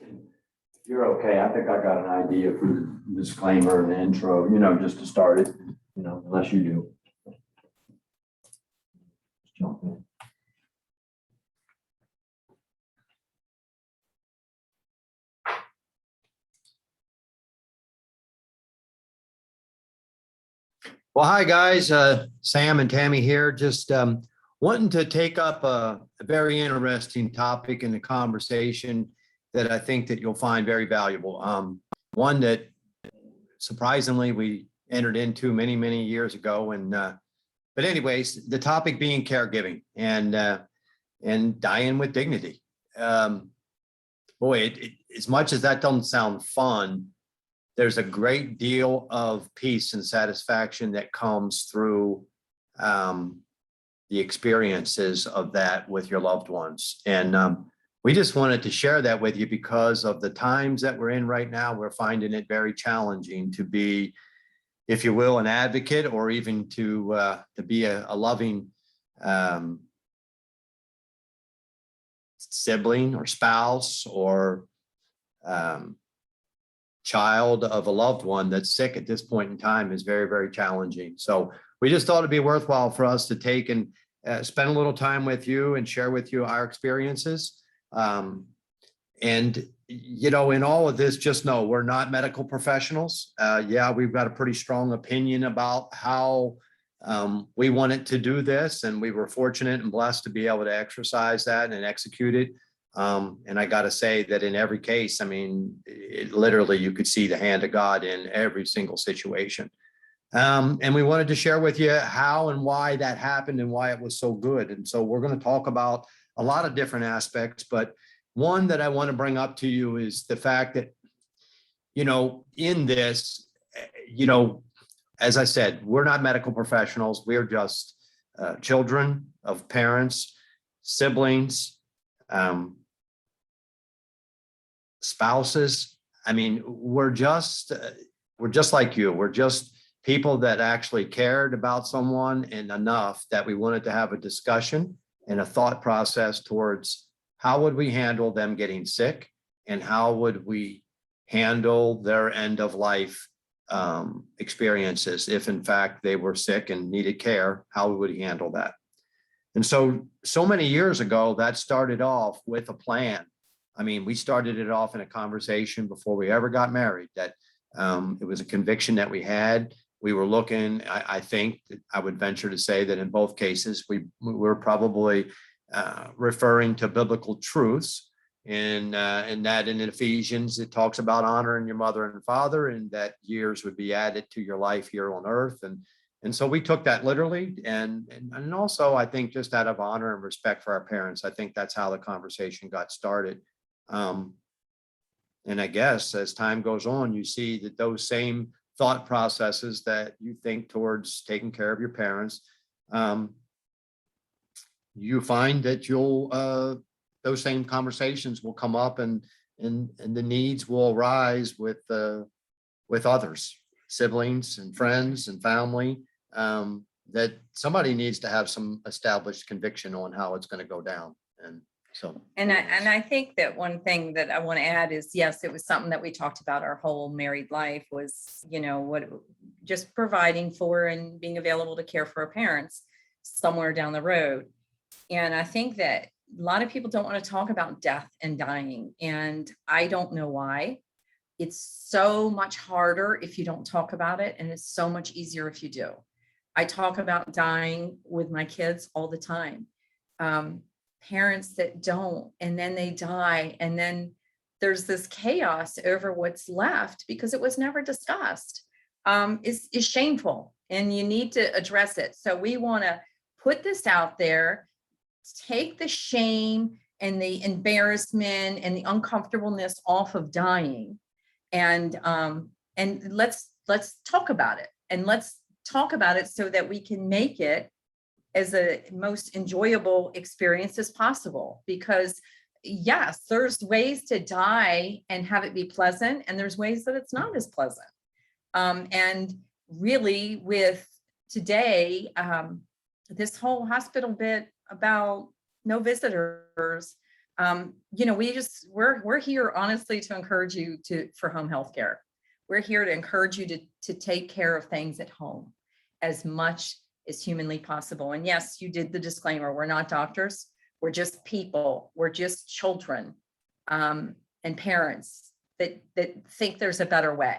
If you're okay, I think I got an idea for the disclaimer and the intro, just to start it, unless you do. Just jump in. Well, hi guys, Sam and Tammy here, just wanting to take up a very interesting topic in the conversation that I think that you'll find very valuable. One that surprisingly we entered into many, many years ago. But anyways, the topic being caregiving and dying with dignity. Boy, as much as that doesn't sound fun, there's a great deal of peace and satisfaction that comes through the experiences of that with your loved ones. And we just wanted to share that with you because of the times that we're in right now. We're finding it very challenging to be, if you will, an advocate, or even to be a loving sibling or spouse or child of a loved one that's sick at this point in time is very, very challenging. So we just thought it'd be worthwhile for us to take and spend a little time with you and share with you our experiences. In all of this, just know we're not medical professionals. Yeah, we've got a pretty strong opinion about how we wanted to do this, and we were fortunate and blessed to be able to exercise that and execute it. And I got to say that in every case, literally you could see the hand of God in every single situation. And we wanted to share with you how and why that happened and why it was so good. And so we're going to talk about a lot of different aspects, but one that I want to bring up to you is the fact that, in this, as I said, we're not medical professionals. We're just children of parents, siblings, spouses. We're just like you. We're just people that actually cared about someone and enough that we wanted to have a discussion and a thought process towards how would we handle them getting sick and how would we handle their end of life experiences. If in fact they were sick and needed care, how would we handle that? And so many years ago, that started off with a plan. We started it off in a conversation before we ever got married, that it was a conviction that we had. We were looking, I think I would venture to say that in both cases, we were probably referring to biblical truths in that in Ephesians, it talks about honoring your mother and father and that years would be added to your life here on earth. And so we took that literally. And also, I think just out of honor and respect for our parents, I think that's how the conversation got started. And I guess as time goes on, you see that those same thought processes that you think towards taking care of your parents, you find that those same conversations will come up and the needs will arise with others, siblings and friends and family, that somebody needs to have some established conviction on how it's going to go down. And I think that one thing that I want to add is, yes, it was something that we talked about our whole married life was, just providing for and being available to care for our parents somewhere down the road. And I think that a lot of people don't want to talk about death and dying. And I don't know why. It's so much harder if you don't talk about it. And it's so much easier if you do. I talk about dying with my kids all the time. Parents that don't, and then they die. And then there's this chaos over what's left because it was never discussed, is shameful, and you need to address it. So we want to put this out there, take the shame and the embarrassment and the uncomfortableness off of dying. And let's talk about it, and let's talk about it so that we can make it as a most enjoyable experience as possible. Because yes, there's ways to die and have it be pleasant, and there's ways that it's not as pleasant. And really with today, this whole hospital bit about no visitors, You know, we're here honestly to encourage you for home health care. We're here to encourage you to take care of things at home as much as humanly possible. And yes, you did the disclaimer. We're not doctors. We're just people. We're just children, and parents that think there's a better way.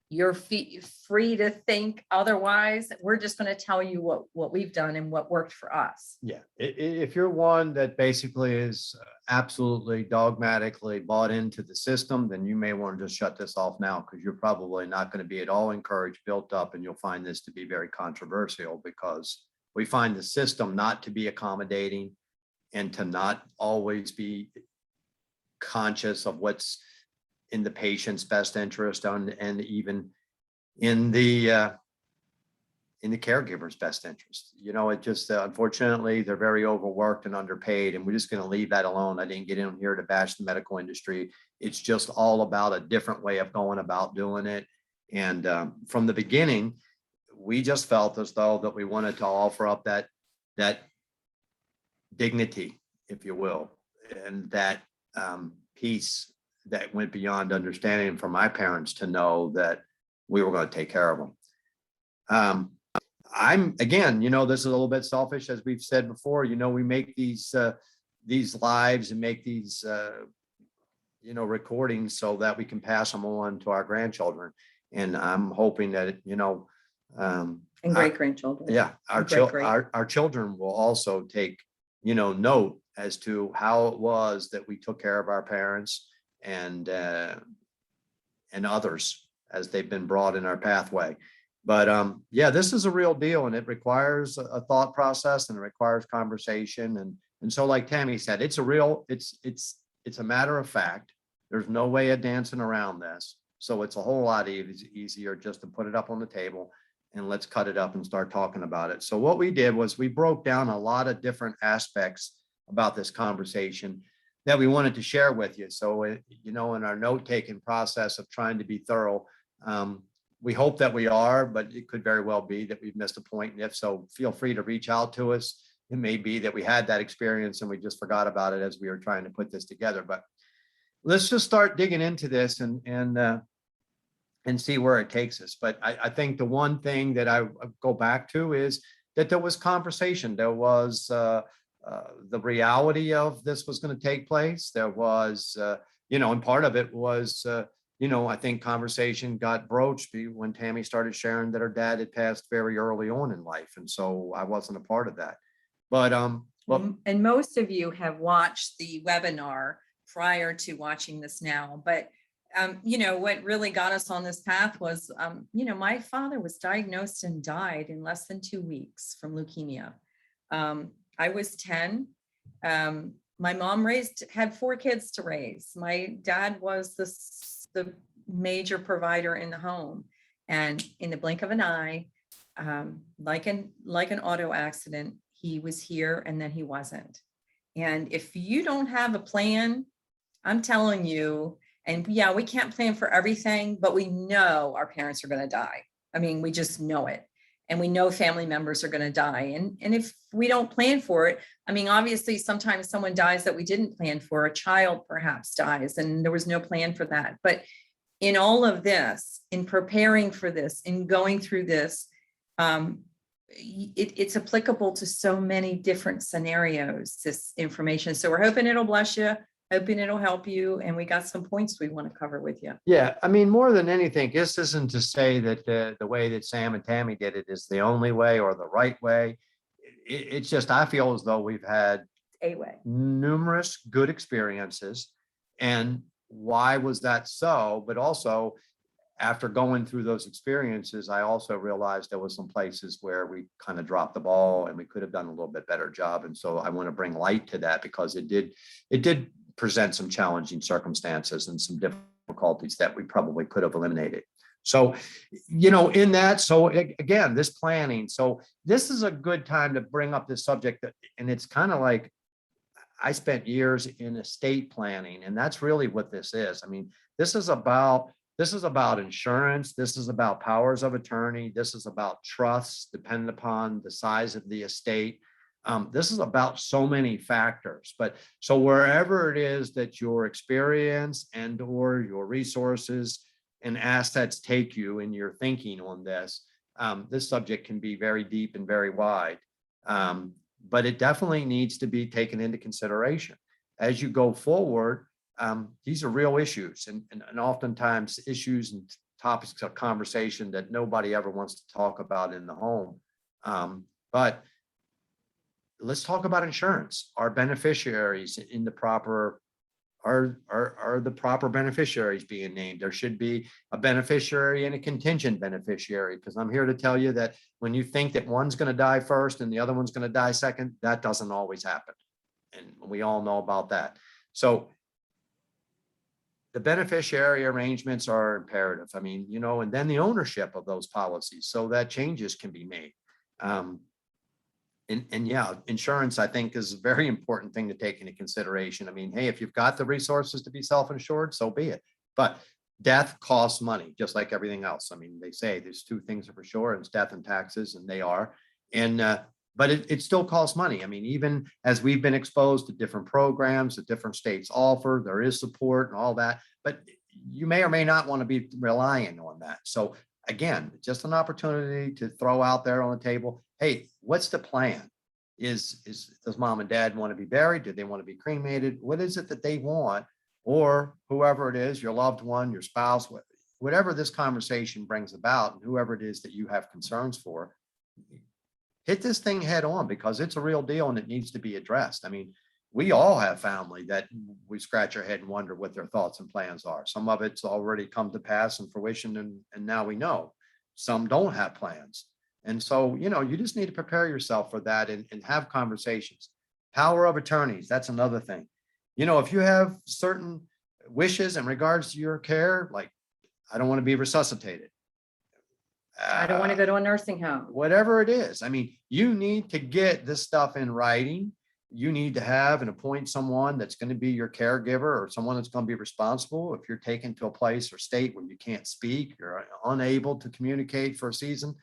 You're free to think otherwise. We're just going to tell you what we've done and what worked for us. Yeah, if you're one that basically is absolutely dogmatically bought into the system, then you may want to just shut this off now, because you're probably not going to be at all encouraged, built up, and you'll find this to be very controversial, because we find the system not to be accommodating and to not always be conscious of what's in the patient's best interest and even in the caregiver's best interest. You know, it just, unfortunately, they're very overworked and underpaid, and we're just going to leave that alone. I didn't get in here to bash the medical industry. It's just all about a different way of going about doing it. And from the beginning, we just felt as though that we wanted to offer up that dignity, if you will, and that peace that went beyond understanding for my parents to know that we were going to take care of them. I'm, again, you know, this is a little bit selfish, as we've said before. You know, we make these lives and make these, you know, recordings so that we can pass them on to our grandchildren. And I'm hoping that, you know, And great grandchildren. yeah, our children will also take, you know, note as to how it was that we took care of our parents and others as they've been brought in our pathway. But yeah, this is a real deal, and it requires a thought process, and it requires conversation. And so, like Tammy said, it's a matter of fact. There's no way of dancing around this. So it's a whole lot easier just to put it up on the table and let's cut it up and start talking about it. So what we did was we broke down a lot of different aspects about this conversation that we wanted to share with you. So, you know, in our note-taking process of trying to be thorough, we hope that we are, but it could very well be that we've missed a point. And if so, feel free to reach out to us. It may be that we had that experience and we just forgot about it as we were trying to put this together. But let's just start digging into this and see where it takes us. But I think the one thing that I go back to is that there was conversation. There was the reality of this was going to take place. There was, you know, and part of it was, you know, I think conversation got broached when Tammy started sharing that her dad had passed very early on in life. And so I wasn't a part of that. But well, and most of you have watched the webinar prior to watching this now. But you know, what really got us on this path was, you know, my father was diagnosed and died in less than 2 weeks from leukemia. I was 10. My mom had 4 kids to raise. My dad was the major provider in the home. And in the blink of an eye, like an auto accident, he was here and then he wasn't. And if you don't have a plan, I'm telling you, and yeah, we can't plan for everything, but we know our parents are going to die. I mean, we just know it. And we know family members are going to die. And if we don't plan for it, I mean, obviously, sometimes someone dies that we didn't plan for. A child perhaps dies, and there was no plan for that. But in all of this, in preparing for this, in going through this, it's applicable to so many different scenarios, this information. So we're hoping it'll bless you, hoping it'll help you. And we got some points we want to cover with you. yeah, I mean, more than anything, this isn't to say that the way that Sam and Tammy did it is the only way or the right way. It's just, I feel as though we've had A way. numerous good experiences. And why was that so? But also, after going through those experiences, I also realized there was some places where we kind of dropped the ball and we could have done a little bit better job. And so I want to bring light to that, because it did present some challenging circumstances and some difficulties that we probably could have eliminated. So, you know, in that, so again, this planning, so this is a good time to bring up this subject. And it's kind of like, I spent years in estate planning, and that's really what this is. I mean, this is about insurance. This is about powers of attorney. This is about trusts, depending upon the size of the estate. This is about so many factors, but so wherever it is that your experience and or your resources and assets take you in your thinking on this, this subject can be very deep and very wide. But it definitely needs to be taken into consideration as you go forward. These are real issues and oftentimes issues and topics of conversation that nobody ever wants to talk about in the home. But let's talk about insurance. Are beneficiaries in the proper, are the proper beneficiaries being named? There should be a beneficiary and a contingent beneficiary, because I'm here to tell you that when you think that one's going to die first and the other one's going to die second, that doesn't always happen. And we all know about that. So the beneficiary arrangements are imperative. I mean, you know, and then the ownership of those policies so that changes can be made. And yeah, insurance, I think, is a very important thing to take into consideration. I mean, hey, if you've got the resources to be self-insured, so be it. But death costs money, just like everything else. I mean, they say there's two things are for sure, and it's death and taxes, and they are. And but it still costs money. I mean, even as we've been exposed to different programs that different states offer, there is support and all that, but you may or may not want to be relying on that. So again, just an opportunity to throw out there on the table, hey, what's the plan? Does mom and dad want to be buried? Do they want to be cremated? What is it that they want? Or whoever it is, your loved one, your spouse, whatever this conversation brings about, and whoever it is that you have concerns for, hit this thing head on, because it's a real deal and it needs to be addressed. I mean, we all have family that we scratch our head and wonder what their thoughts and plans are. Some of it's already come to pass and fruition, and now we know. Some don't have plans. And so, you know, you just need to prepare yourself for that and have conversations. Power of attorneys, that's another thing. You know, if you have certain wishes in regards to your care, like, I don't want to be resuscitated. I don't want to go to a nursing home. Whatever it is. I mean, you need to get this stuff in writing. You need to have and appoint someone that's going to be your caregiver, or someone that's going to be responsible. If you're taken to a place or state where you can't speak, you're unable to communicate for a season.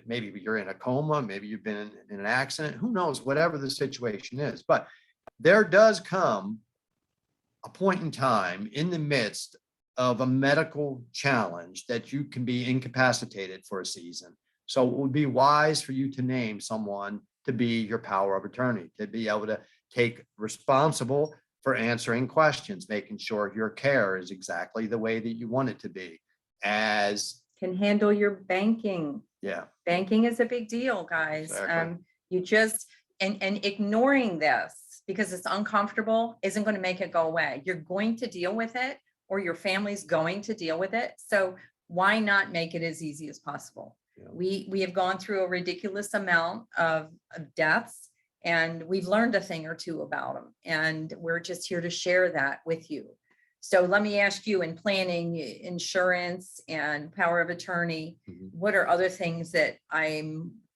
Maybe you're in a coma, maybe you've been in an accident, who knows, whatever the situation is. But there does come a point in time in the midst of a medical challenge that you can be incapacitated for a season. So it would be wise for you to name someone to be your power of attorney, to be able to take responsible for answering questions, making sure your care is exactly the way that you want it to be. As can handle your banking. Yeah. Banking is a big deal, guys. Exactly. You just, and ignoring this because it's uncomfortable isn't going to make it go away. You're going to deal with it, or your family's going to deal with it. So why not make it as easy as possible? Yeah. We have gone through a ridiculous amount of deaths, and we've learned a thing or two about them. And we're just here to share that with you. So let me ask you, in planning, insurance and power of attorney, what are other things that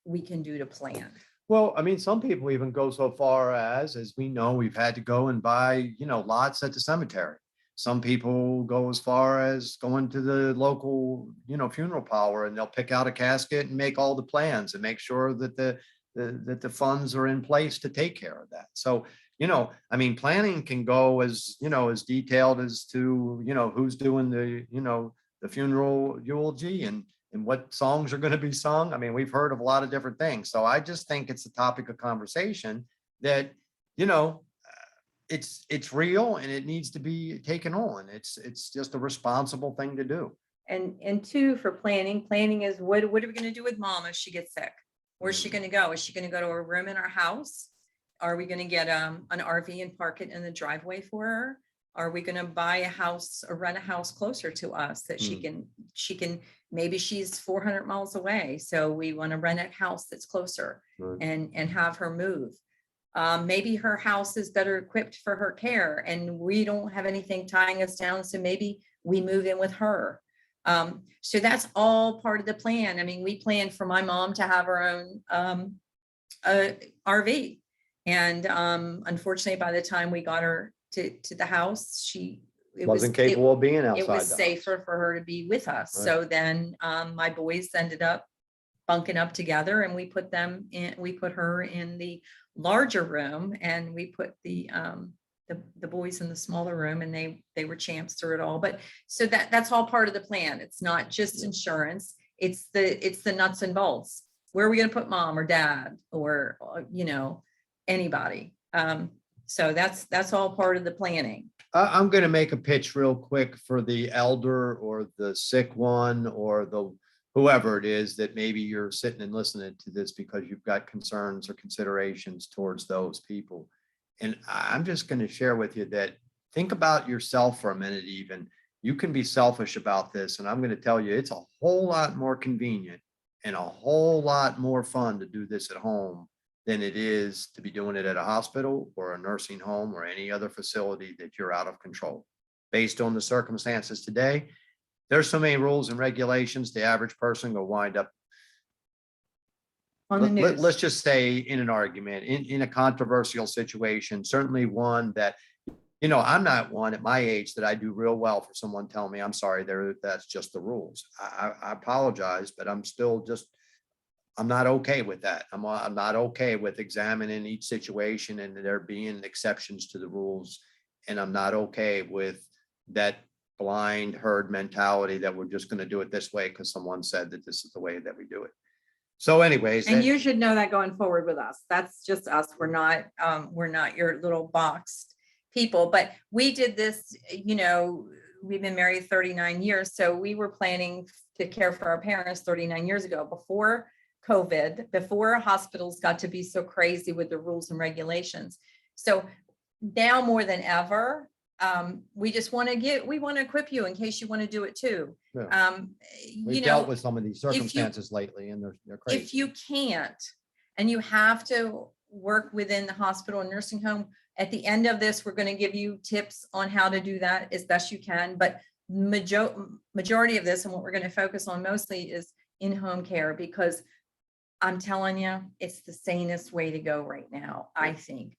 we can do to plan? Well, I mean, some people even go so far as we know, we've had to go and buy, you know, lots at the cemetery. Some people go as far as going to the local, you know, funeral parlor, and they'll pick out a casket and make all the plans and make sure that the funds are in place to take care of that. So, you know, I mean, planning can go as, you know, as detailed as to, you know, who's doing the, you know, the funeral eulogy and what songs are going to be sung. I mean, we've heard of a lot of different things. So I just think it's a topic of conversation that, you know, it's real and it needs to be taken on. It's just a responsible thing to do. And two, for planning is what are we going to do with mom if she gets sick? Where's she going to go? Is she going to go to a room in our house? Are we going to get an RV and park it in the driveway for her? Are we going to buy a house or rent a house closer to us that she can, maybe she's 400 miles away. So we want to rent a house that's closer and have her move. Maybe her house is better equipped for her care and we don't have anything tying us down. So maybe we move in with her. So that's all part of the plan. I mean, we planned for my mom to have her own RV. And unfortunately, by the time we got her to the house, she wasn't capable of being outside. It was safer for her to be with us. Right. So then my boys ended up bunking up together, and we put her in the larger room, and we put the boys in the smaller room, and they were champs through it all. But so that's all part of the plan. It's not just insurance. It's the nuts and bolts. Where are we going to put mom or dad or, anybody? So that's all part of the planning. I'm going to make a pitch real quick for the elder or the sick one or the whoever it is that maybe you're sitting and listening to this because you've got concerns or considerations towards those people. And I'm just going to share with you that think about yourself for a minute. Even you can be selfish about this. And I'm going to tell you, it's a whole lot more convenient and a whole lot more fun to do this at home than it is to be doing it at a hospital or a nursing home or any other facility that you're out of control. Based on the circumstances today, there's so many rules and regulations, the average person will wind up On the news. let's just say in an argument, in a controversial situation, certainly one that, I'm not one at my age that I do real well for someone telling me, I'm sorry, that's just the rules. I apologize, but I'm not okay with that. I'm not okay with examining each situation and there being exceptions to the rules. And I'm not okay with that blind herd mentality that we're just going to do it this way because someone said that this is the way that we do it. So anyways. And you should know that going forward with us. That's just us. We're not your little boxed people, but we did this, we've been married 39 years. So we were planning to care for our parents 39 years ago, before COVID, before hospitals got to be so crazy with the rules and regulations. So now more than ever, we just want to equip you in case you want to do it too. Yeah. We've dealt with some of these circumstances lately and they're crazy. If you can't, and you have to work within the hospital and nursing home, at the end of this, we're going to give you tips on how to do that as best you can. But majority of this, and what we're going to focus on mostly, is in-home care, because I'm telling you, it's the sanest way to go right now, I think.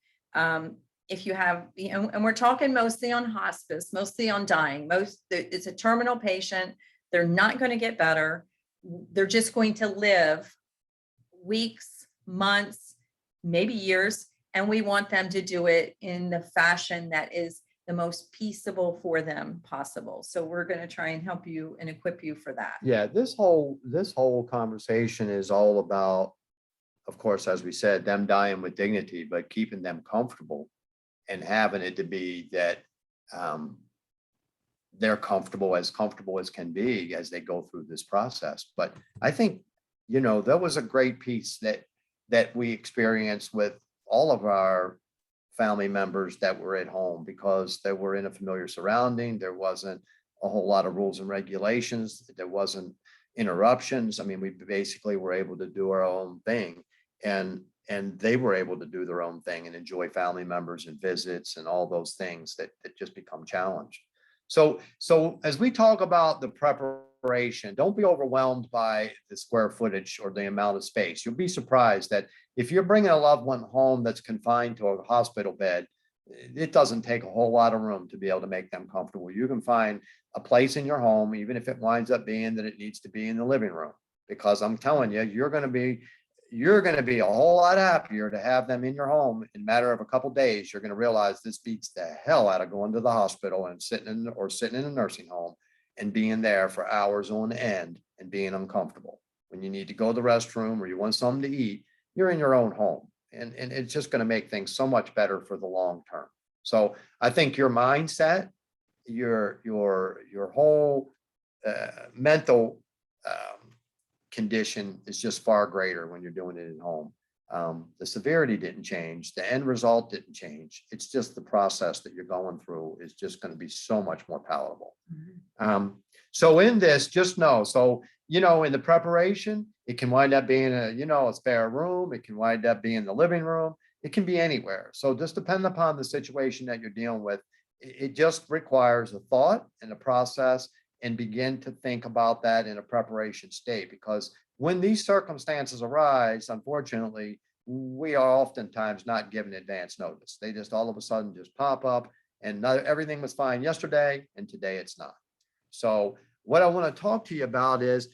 If you have, and we're talking mostly on hospice, mostly on dying, it's a terminal patient. They're not going to get better. They're just going to live weeks, months, maybe years. And we want them to do it in the fashion that is the most peaceable for them possible. So we're going to try and help you and equip you for that. Yeah, this whole conversation is all about, of course, as we said, them dying with dignity, but keeping them comfortable and having it to be that they're comfortable as can be as they go through this process. But I think, there was a great piece that we experienced with all of our family members that were at home, because they were in a familiar surrounding. There wasn't a whole lot of rules and regulations. There wasn't interruptions. I mean, we basically were able to do our own thing, and they were able to do their own thing and enjoy family members and visits and all those things that just become challenged. So as we talk about the preparation, don't be overwhelmed by the square footage or the amount of space. You'll be surprised that if you're bringing a loved one home that's confined to a hospital bed, it doesn't take a whole lot of room to be able to make them comfortable. You can find a place in your home, even if it winds up being that it needs to be in the living room, because I'm telling you, you're going to be a whole lot happier to have them in your home in a matter of a couple of days. You're going to realize this beats the hell out of going to the hospital and sitting in a nursing home and being there for hours on end and being uncomfortable. When you need to go to the restroom or you want something to eat, you're in your own home, and it's just going to make things so much better for the long term. So I think your mindset, your whole mental condition is just far greater when you're doing it at home. The severity didn't change. The end result didn't change. It's just the process that you're going through is just going to be so much more palatable. Mm-hmm. So in this, just know, in the preparation, it can wind up being a spare room. It can wind up being the living room. It can be anywhere. So just depend upon the situation that you're dealing with. It just requires a thought and a process, and begin to think about that in a preparation state, because when these circumstances arise, unfortunately, we are oftentimes not given advance notice. They just all of a sudden just pop up, and everything was fine yesterday and today it's not. So what I want to talk to you about is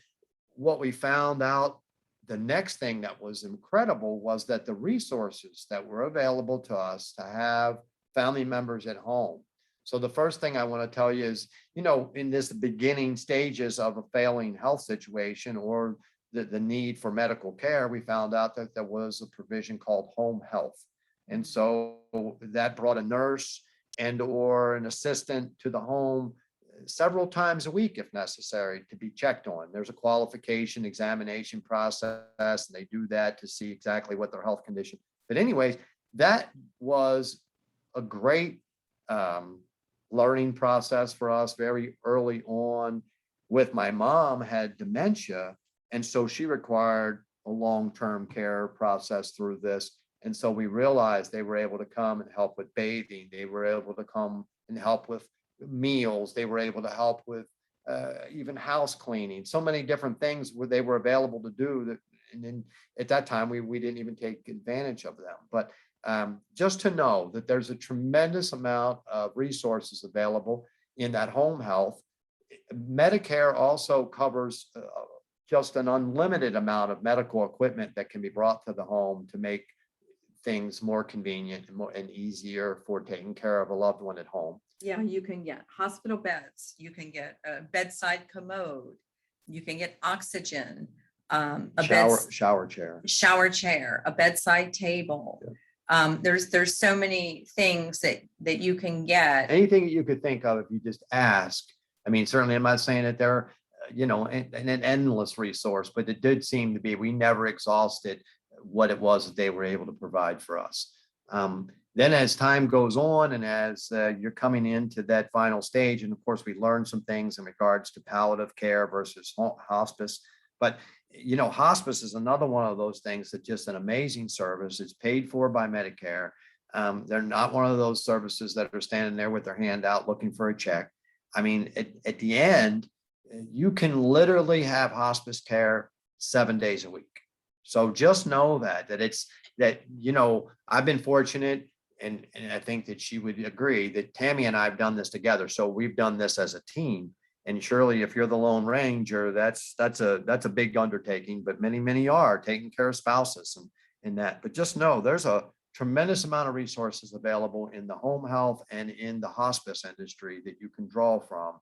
what we found out the next thing that was incredible was that the resources that were available to us to have family members at home. So the first thing I want to tell you is, in this beginning stages of a failing health situation or the need for medical care, we found out that there was a provision called home health. And so that brought a nurse and or an assistant to the home several times a week if necessary to be checked on. There's a qualification examination process, and they do that to see exactly what their health condition. But anyways, that was a great learning process for us very early on. With my mom had dementia, and so she required a long-term care process through this. And so we realized they were able to come and help with bathing. They were able to come and help with meals. They were able to help with even house cleaning. So many different things where they were available to do that. And then at that time, we didn't even take advantage of them. But just to know that there's a tremendous amount of resources available in that home health. Medicare also covers just an unlimited amount of medical equipment that can be brought to the home to make things more convenient and easier for taking care of a loved one at home. Yeah, you can get hospital beds, you can get a bedside commode, you can get oxygen, Shower chair, a bedside table. There's so many things that you can get. Anything that you could think of if you just ask. I mean, certainly I'm not saying that they're, an endless resource, but it did seem to be, we never exhausted what it was that they were able to provide for us. Then as time goes on and as you're coming into that final stage, and of course we learned some things in regards to palliative care versus hospice, but hospice is another one of those things that's just an amazing service. It's paid for by Medicare. They're not one of those services that are standing there with their hand out looking for a check. I mean, at the end, you can literally have hospice care 7 days a week. So just know that I've been fortunate, and I think that she would agree that Tammy and I have done this together. So we've done this as a team. And surely if you're the Lone Ranger, that's a big undertaking, but many are taking care of spouses and that. But just know there's a tremendous amount of resources available in the home health and in the hospice industry that you can draw from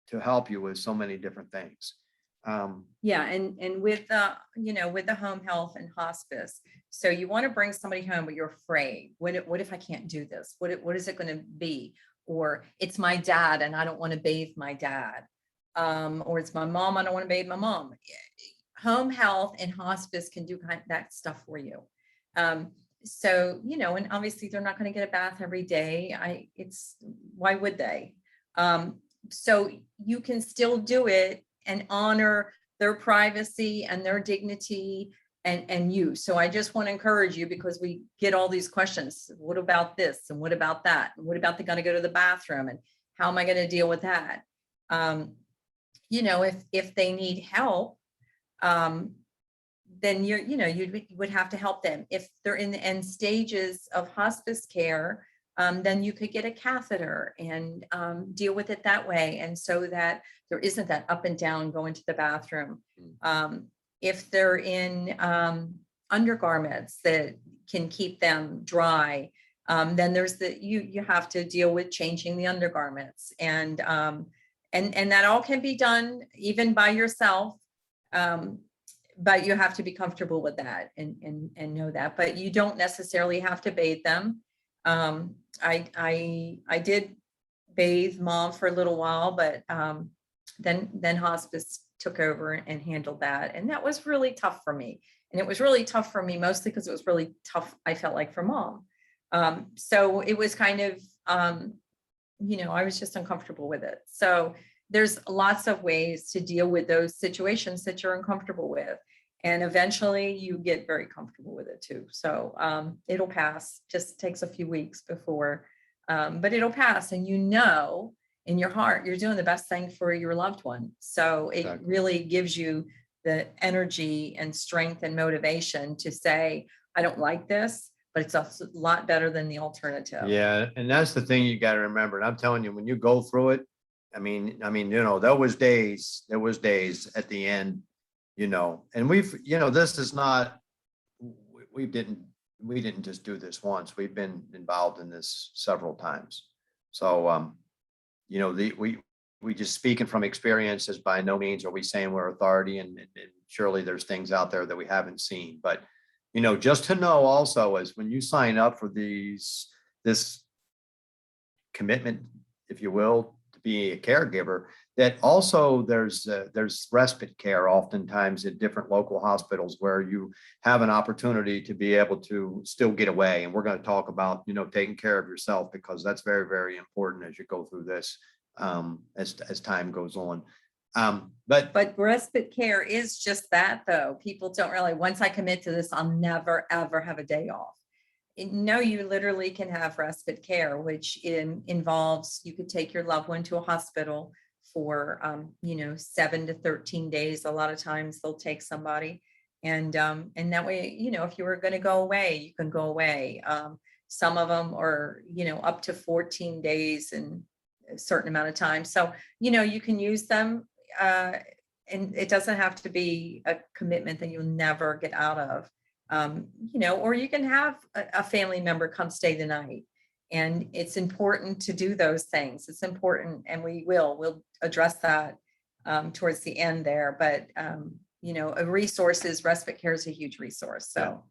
to help you with so many different things. Yeah, and with the home health and hospice, so you want to bring somebody home, but you're afraid. What if I can't do this? What is it going to be? Or it's my dad and I don't want to bathe my dad. Or it's my mom, I don't want to bathe my mom. Home health and hospice can do that stuff for you. So, and obviously they're not going to get a bath every day. Why would they? So you can still do it and honor their privacy and their dignity and you. So I just want to encourage you, because we get all these questions. What about this? And what about that? And what about they got to go to the bathroom? And how am I going to deal with that? If they need help, then you would have to help them. If they're in the end stages of hospice care, then you could get a catheter and deal with it that way. And so that there isn't that up and down going to the bathroom. If they're in undergarments that can keep them dry, then there's you have to deal with changing the undergarments. And that all can be done even by yourself. But you have to be comfortable with that and know that. But you don't necessarily have to bathe them. I did bathe Mom for a little while, but then hospice took over and handled that. And that was really tough for me. And it was really tough for me mostly because it was really tough, I felt like, for Mom. So it was kind of, I was just uncomfortable with it. So there's lots of ways to deal with those situations that you're uncomfortable with. And eventually you get very comfortable with it too. So it'll pass, just takes a few weeks before, but it'll pass. And in your heart, you're doing the best thing for your loved one. So it Exactly. really gives you the energy and strength and motivation to say, I don't like this, but it's a lot better than the alternative. Yeah. And that's the thing you got to remember. And I'm telling you, when you go through it, I mean, there was days at the end And we've, this is not, we didn't just do this once. We've been involved in this several times. So, we just speaking from experiences. By no means are we saying we're authority, and surely there's things out there that we haven't seen. But, just to know also is when you sign up for this commitment, if you will, to be a caregiver, that also there's respite care oftentimes at different local hospitals where you have an opportunity to be able to still get away. And we're going to talk about, taking care of yourself, because that's very, very important as you go through this, as time goes on. But respite care is just that, though. People don't really, once I commit to this, I'll never, ever have a day off. No, you literally can have respite care, which involves, you could take your loved one to a hospital for, 7 to 13 days. A lot of times they'll take somebody, and that way, if you were going to go away, you can go away. Some of them are, up to 14 days and a certain amount of time. So, you can use them, and it doesn't have to be a commitment that you'll never get out of. Or you can have a family member come stay the night. And it's important to do those things. It's important, and we'll address that towards the end there. But respite care is a huge resource. So,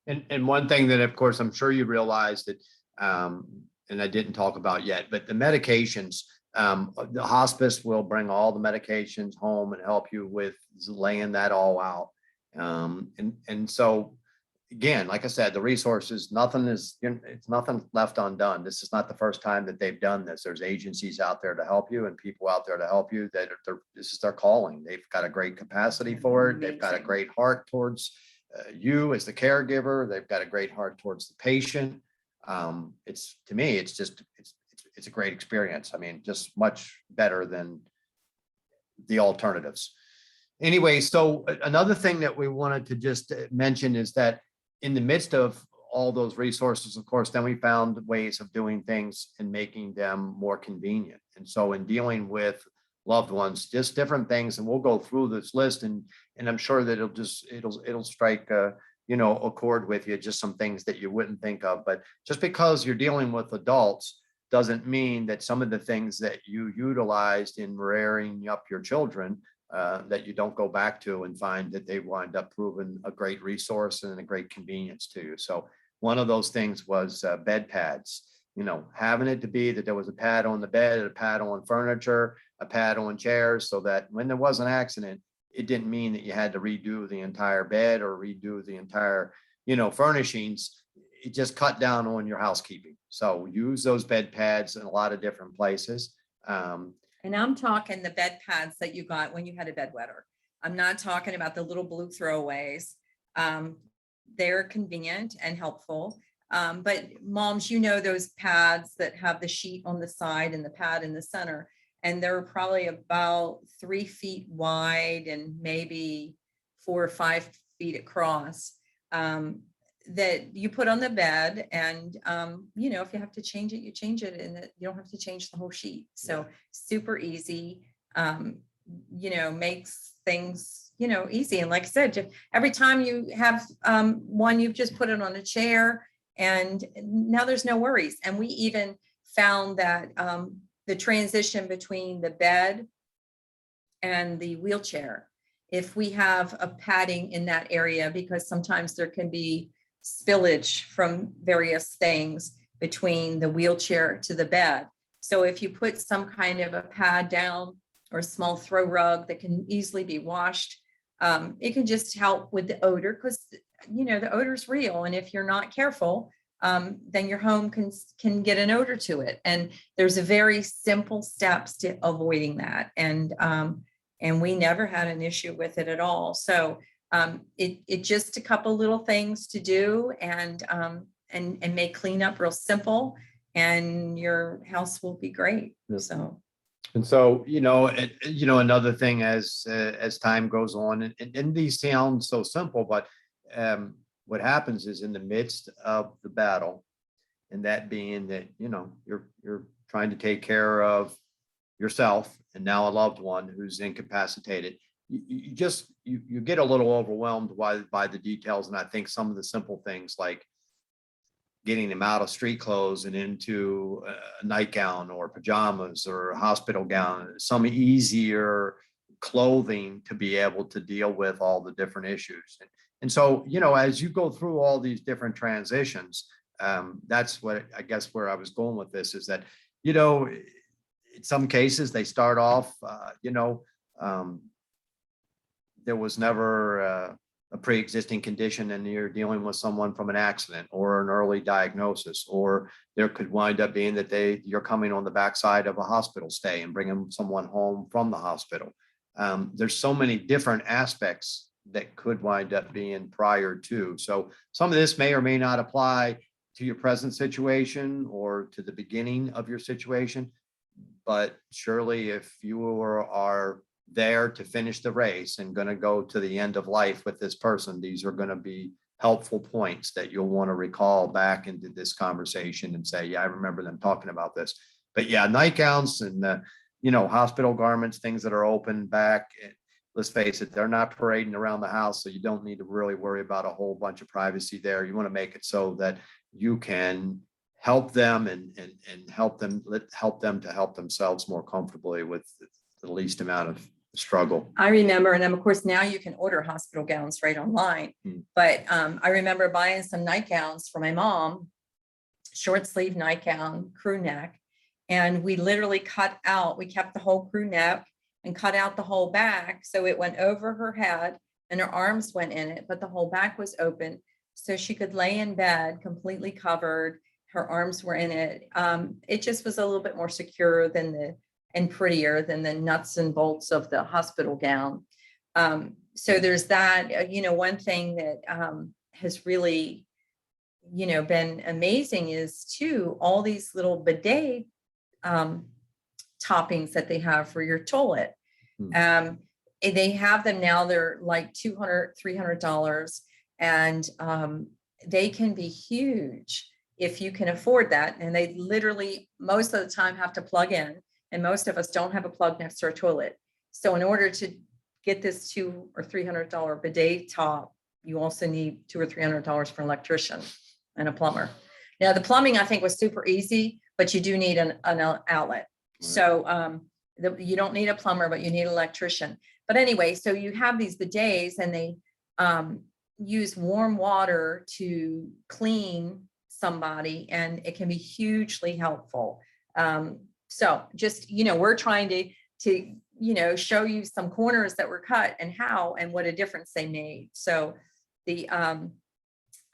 and one thing that, of course, I'm sure you realize that, and I didn't talk about yet, but the medications, the hospice will bring all the medications home and help you with laying that all out. And so, again, like I said, the resources, it's nothing left undone. This is not the first time that they've done this. There's agencies out there to help you and people out there to help you this is their calling. They've got a great capacity for it. They've got a great heart towards you as the caregiver. They've got a great heart towards the patient. To me, it's a great experience. I mean, just much better than the alternatives. Anyway, so another thing that we wanted to just mention is that in the midst of all those resources, of course, then we found ways of doing things and making them more convenient. And so in dealing with loved ones, just different things, and we'll go through this list, and I'm sure that it'll strike a chord with you, just some things that you wouldn't think of. But just because you're dealing with adults doesn't mean that some of the things that you utilized in rearing up your children, that you don't go back to and find that they wind up proving a great resource and a great convenience to you. So one of those things was bed pads, having it to be that there was a pad on the bed, a pad on furniture, a pad on chairs, so that when there was an accident, it didn't mean that you had to redo the entire bed or redo the entire, furnishings. It just cut down on your housekeeping. So use those bed pads in a lot of different places. And I'm talking the bed pads that you got when you had a bedwetter. I'm not talking about the little blue throwaways. They're convenient and helpful. But moms, those pads that have the sheet on the side and the pad in the center, and they're probably about 3 feet wide and maybe 4 or 5 feet across, that you put on the bed. And, if you have to change it, you change it, and you don't have to change the whole sheet. So super easy, makes things, easy. And like I said, every time you have one, you've just put it on a chair, and now there's no worries. And we even found that the transition between the bed and the wheelchair, if we have a padding in that area, because sometimes there can be spillage from various things between the wheelchair to the bed. So if you put some kind of a pad down or a small throw rug that can easily be washed, it can just help with the odor, because the odor is real, and if you're not careful, then your home can get an odor to it. And there's a very simple steps to avoiding that, and we never had an issue with it at all. So it just a couple little things to do, and make cleanup real simple, and your house will be great. So. And so, another thing as time goes on, and these sound so simple, but what happens is in the midst of the battle, and that being that, you're trying to take care of yourself and now a loved one who's incapacitated, you get a little overwhelmed by the details. And I think some of the simple things like getting them out of street clothes and into a nightgown or pajamas or a hospital gown, some easier clothing to be able to deal with all the different issues. And so, as you go through all these different transitions, that's what I guess where I was going with this is that, in some cases they start off, there was never a pre-existing condition and you're dealing with someone from an accident or an early diagnosis, or there could wind up being that you're coming on the backside of a hospital stay and bringing someone home from the hospital. There's so many different aspects that could wind up being prior to. So some of this may or may not apply to your present situation or to the beginning of your situation. But surely if you are there to finish the race and going to go to the end of life with this person, these are going to be helpful points that you'll want to recall back into this conversation and say, yeah, I remember them talking about this. But yeah, nightgowns and hospital garments, things that are open back, let's face it, they're not parading around the house, so you don't need to really worry about a whole bunch of privacy there. You want to make it so that you can help them and help them to help themselves more comfortably with the least amount of struggle. I remember, and then of course now you can order hospital gowns right online, but I remember buying some nightgowns for my mom, short sleeve nightgown, crew neck, and we literally we kept the whole crew neck and cut out the whole back. So it went over her head and her arms went in it, but the whole back was open. So she could lay in bed completely covered. Her arms were in it. It just was a little bit more secure and prettier than the nuts and bolts of the hospital gown. So there's that, one thing that has really, been amazing is too, all these little bidet toppings that they have for your toilet. They have them now, they're like $200, $300, and they can be huge if you can afford that. And they literally, most of the time, have to plug in. And most of us don't have a plug next to our toilet. So in order to get this $200 or $300 bidet top, you also need $200 or $300 for an electrician and a plumber. Now the plumbing I think was super easy, but you do need an outlet. Right. So you don't need a plumber, but you need an electrician. But anyway, so you have these bidets and they use warm water to clean somebody, and it can be hugely helpful. So just, we're trying to show you some corners that were cut and how and what a difference they made. So the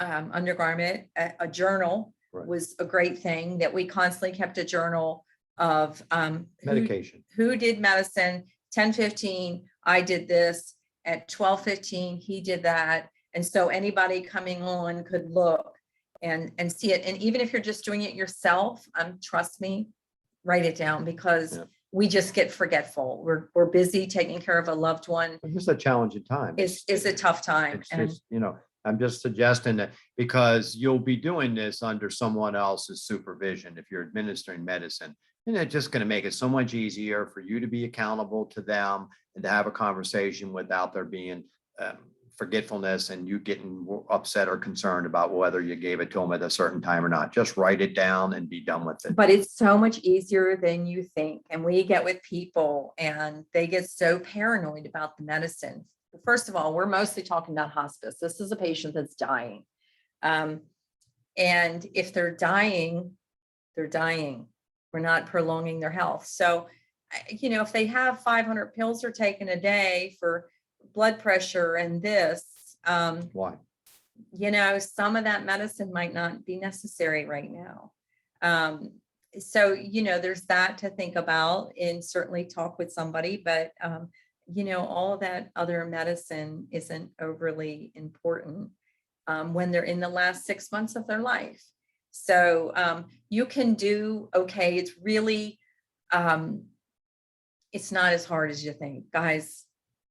undergarment, a journal was a great thing that we constantly kept a journal of medication. Who did medicine, 10:15, I did this, at 12:15, he did that. And so anybody coming on could look and see it. And even if you're just doing it yourself, trust me, write it down, because we just get forgetful. We're busy taking care of a loved one. It's just a challenging time. It's a tough time. It's just, I'm just suggesting that because you'll be doing this under someone else's supervision if you're administering medicine, and it's just going to make it so much easier for you to be accountable to them and to have a conversation without there being forgetfulness and you getting upset or concerned about whether you gave it to them at a certain time or not. Just write it down and be done with it. But it's so much easier than you think. And we get with people and they get so paranoid about the medicine. First of all, we're mostly talking about hospice. This is a patient that's dying. And if they're dying, they're dying. We're not prolonging their health. So, if they have 500 pills they're taking a day for blood pressure and this, why? Some of that medicine might not be necessary right now. So, there's that to think about, and certainly talk with somebody, but, all of that other medicine isn't overly important when they're in the last 6 months of their life. So you can do okay. It's really, it's not as hard as you think, guys.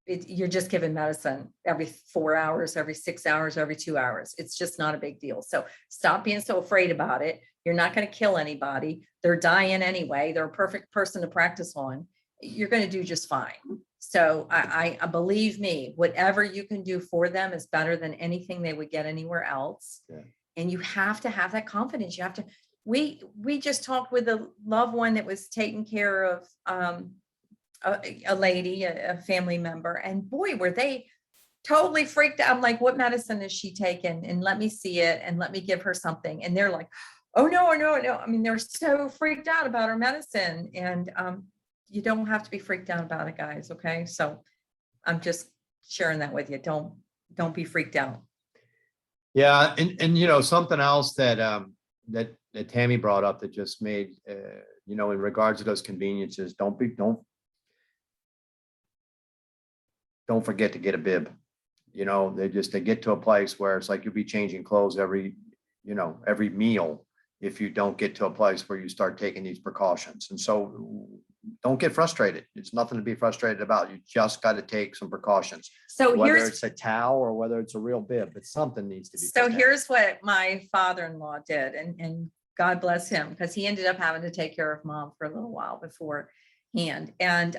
You're just given medicine every 4 hours, every 6 hours, every 2 hours. It's just not a big deal. So stop being so afraid about it. You're not going to kill anybody. They're dying anyway. They're a perfect person to practice on. You're going to do just fine. So I believe me, whatever you can do for them is better than anything they would get anywhere else. Yeah. And you have to have that confidence. You have to, we just talked with a loved one that was taking care of a lady, a family member, and boy, were they totally freaked out. I'm like, what medicine is she taking? And let me see it and let me give her something. And they're like, oh no, no, no. I mean, they're so freaked out about her medicine. And you don't have to be freaked out about it, guys. Okay. So I'm just sharing that with you. Don't be freaked out. Yeah, and you know, something else that that Tammy brought up that just made you know, in regards to those conveniences, don't forget to get a bib. You know, they get to a place where it's like you'll be changing clothes every meal if you don't get to a place where you start taking these precautions. And so don't get frustrated. It's nothing to be frustrated about. You just got to take some precautions. So Whether here's it's a towel or whether it's a real bib, but something needs to be. So here's what my father-in-law did, and God bless him, because he ended up having to take care of mom for a little while beforehand. And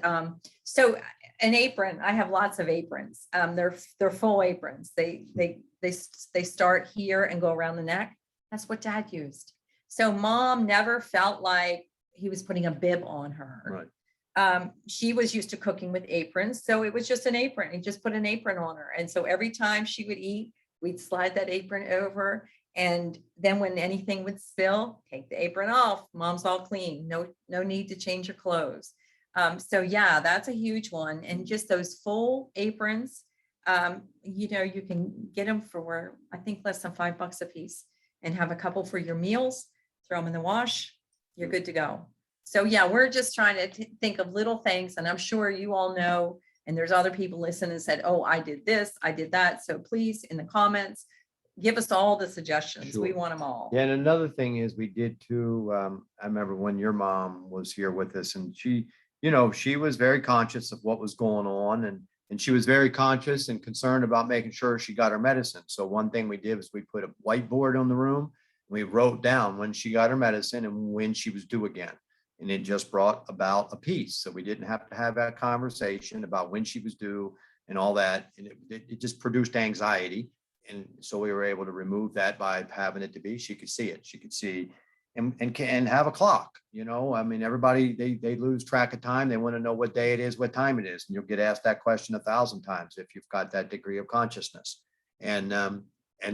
so an apron, I have lots of aprons. They're full aprons. They start here and go around the neck. That's what dad used. So mom never felt like he was putting a bib on her. Right. She was used to cooking with aprons, so it was just an apron. He just put an apron on her, and so every time she would eat, we'd slide that apron over, and then when anything would spill, take the apron off. Mom's all clean. No need to change your clothes. So yeah, that's a huge one. And just those full aprons, you know, you can get them for, I think, less than $5 a piece, and have a couple for your meals. Throw them in the wash. You're good to go. So yeah, we're just trying to think of little things, and I'm sure you all know, and there's other people listening and said, oh, I did this, I did that. So please, in the comments, give us all the suggestions. Sure. We want them all. Yeah, and another thing is we did too, I remember when your mom was here with us, and she, you know, she was very conscious of what was going on, and she was very conscious and concerned about making sure she got her medicine. So one thing we did was we put a whiteboard on the room. We wrote down when she got her medicine and when she was due again. And it just brought about a peace. So we didn't have to have that conversation about when she was due and all that. And it just produced anxiety. And so we were able to remove that by having it to be, she could see it. She could see and have a clock. You know, I mean, everybody, they lose track of time. They want to know what day it is, what time it is. And you'll get asked that question 1,000 times if you've got that degree of consciousness. And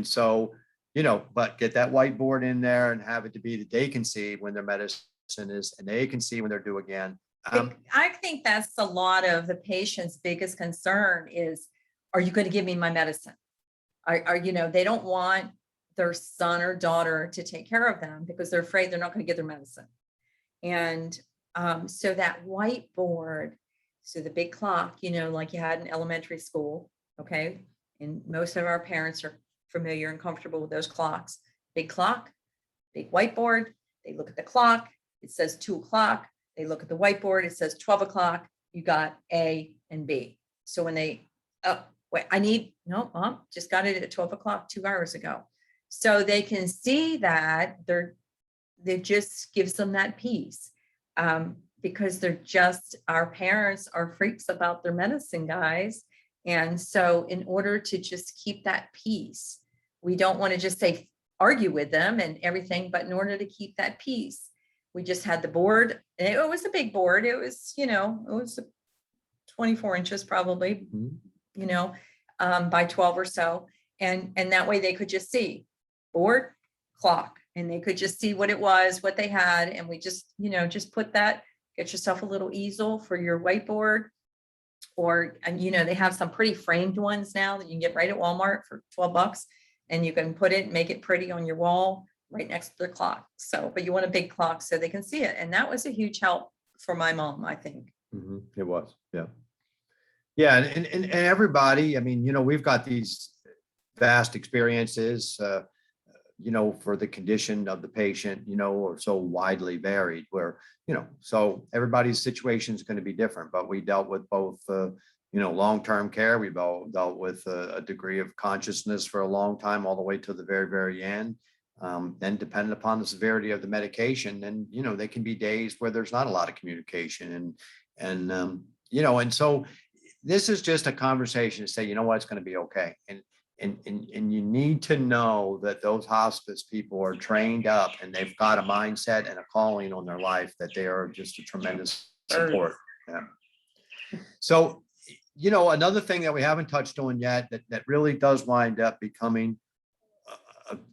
so, you know, but get that whiteboard in there and have it to be that they can see when their medicine is, and they can see when they're due again. I think that's a lot of the patient's biggest concern is, are you going to give me my medicine? Are you know, they don't want their son or daughter to take care of them because they're afraid they're not going to get their medicine. And so that whiteboard, so the big clock, you know, like you had in elementary school, okay? And most of our parents are familiar and comfortable with those clocks. Big clock, big whiteboard. They look at the clock. It says 2 o'clock. They look at the whiteboard. It says 12 o'clock. You got A and B. So when they, oh, wait, no, Mom, just got it at 12 o'clock 2 hours ago. So they can see that it just gives them that peace, because our parents are freaks about their medicine, guys. And so in order to just keep that peace, we don't want to just say, argue with them and everything, but in order to keep that peace, we just had the board. It was a big board. It was, you know, it was 24 inches probably, you know, by 12 or so. And that way they could just see board, clock, and they could just see what it was, what they had. And we just, you know, just put that, get yourself a little easel for your whiteboard. Or, and you know, they have some pretty framed ones now that you can get right at Walmart for $12, and you can put it, make it pretty on your wall right next to the clock. So, but you want a big clock so they can see it. And that was a huge help for my mom, I think. It was, yeah. Yeah, and everybody, I mean, you know, we've got these vast experiences, you know, for the condition of the patient, you know, are so widely varied where, you know, so everybody's situation is going to be different, but we dealt with both, you know, long-term care. We've all dealt with a degree of consciousness for a long time, all the way to the very, very end. Then depending upon the severity of the medication, then, you know, there can be days where there's not a lot of communication and you know, and so this is just a conversation to say, you know what, it's going to be okay. And you need to know that those hospice people are trained up and they've got a mindset and a calling on their life that they are just a tremendous support. Yeah. So, another thing that we haven't touched on yet that really does wind up becoming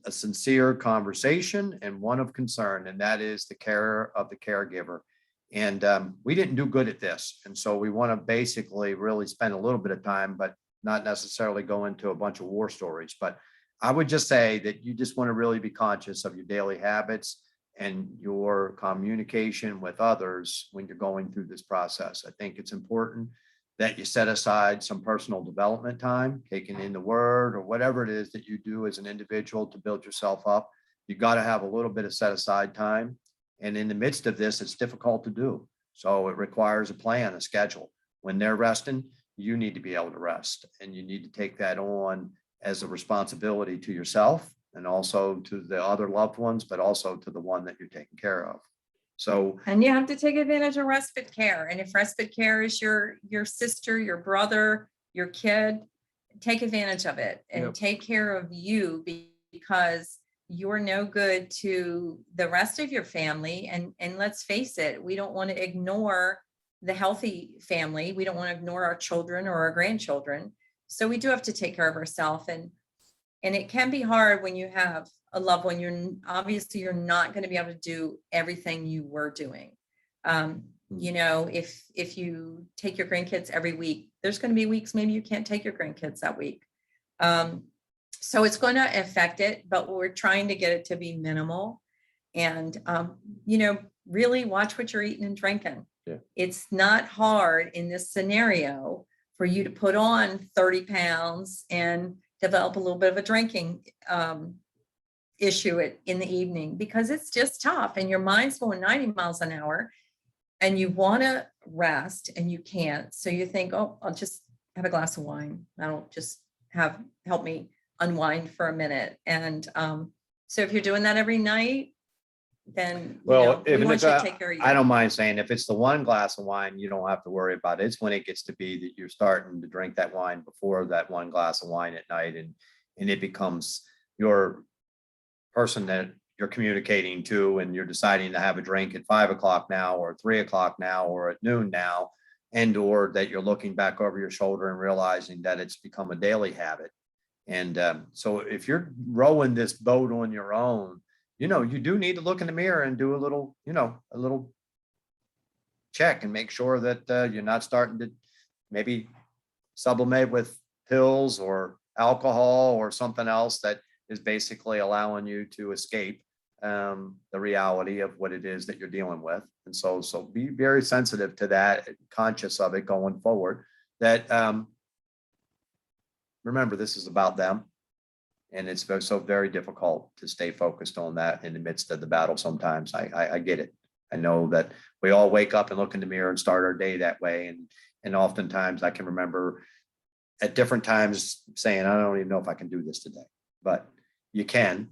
a sincere conversation and one of concern, and that is the care of the caregiver. And we didn't do good at this. And so we want to basically really spend a little bit of time, but not necessarily go into a bunch of war stories. But I would just say that you just want to really be conscious of your daily habits and your communication with others when you're going through this process. I think it's important that you set aside some personal development time, taking in the word or whatever it is that you do as an individual to build yourself up. You got to have a little bit of set aside time. And in the midst of this, it's difficult to do. So it requires a plan, a schedule. When they're resting, you need to be able to rest, and you need to take that on as a responsibility to yourself and also to the other loved ones, but also to the one that you're taking care of. So, and you have to take advantage of respite care. And if respite care is your sister, your brother, your kid, take advantage of it and take care of you, because you're no good to the rest of your family. And let's face it, we don't want to ignore the healthy family. We don't want to ignore our children or our grandchildren. So we do have to take care of ourselves. And it can be hard when you have a loved one. You're not going to be able to do everything you were doing. If you take your grandkids every week, there's going to be weeks maybe you can't take your grandkids that week. So it's going to affect it, but we're trying to get it to be minimal. And, really watch what you're eating and drinking. Yeah. It's not hard in this scenario for you to put on 30 pounds and develop a little bit of a drinking issue in the evening, because it's just tough and your mind's going 90 miles an hour and you want to rest and you can't. So you think, oh, I'll just have a glass of wine. That'll just help me unwind for a minute. And so if you're doing that every night, then we want you to take care of you. I don't mind saying, if it's the one glass of wine, you don't have to worry about it. It's when it gets to be that you're starting to drink that wine before that one glass of wine at night, and it becomes your person that you're communicating to, and you're deciding to have a drink at 5 o'clock now, or 3 o'clock now, or at noon now, and or that you're looking back over your shoulder and realizing that it's become a daily habit. And so if you're rowing this boat on your own, you do need to look in the mirror and do a little check and make sure that you're not starting to maybe sublimate with pills or alcohol or something else that is basically allowing you to escape the reality of what it is that you're dealing with. And so be very sensitive to that, conscious of it going forward, that remember, this is about them. And it's so very difficult to stay focused on that in the midst of the battle sometimes. I get it. I know that we all wake up and look in the mirror and start our day that way. And oftentimes I can remember at different times saying, I don't even know if I can do this today, but you can.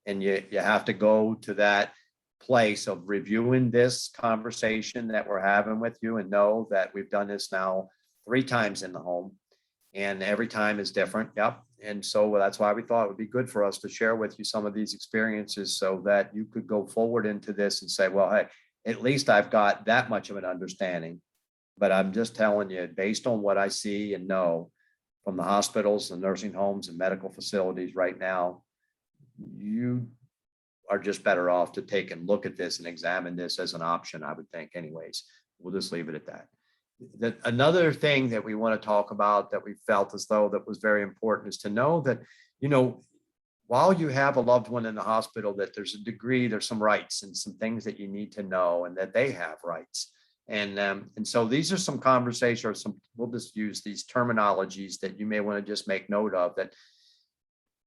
And you have to go to that place of reviewing this conversation that we're having with you, and know that we've done this now 3 times in the home. And every time is different. Yep. And so that's why we thought it would be good for us to share with you some of these experiences, so that you could go forward into this and say, well, hey, at least I've got that much of an understanding. But I'm just telling you, based on what I see and know from the hospitals and nursing homes and medical facilities right now, you are just better off to take and look at this and examine this as an option, I would think. Anyways, we'll just leave it at that. Another thing that we want to talk about that we felt as though that was very important is to know that, while you have a loved one in the hospital, that there's some rights and some things that you need to know, and that they have rights. And so these are some conversations, or we'll just use these terminologies that you may want to just make note of, that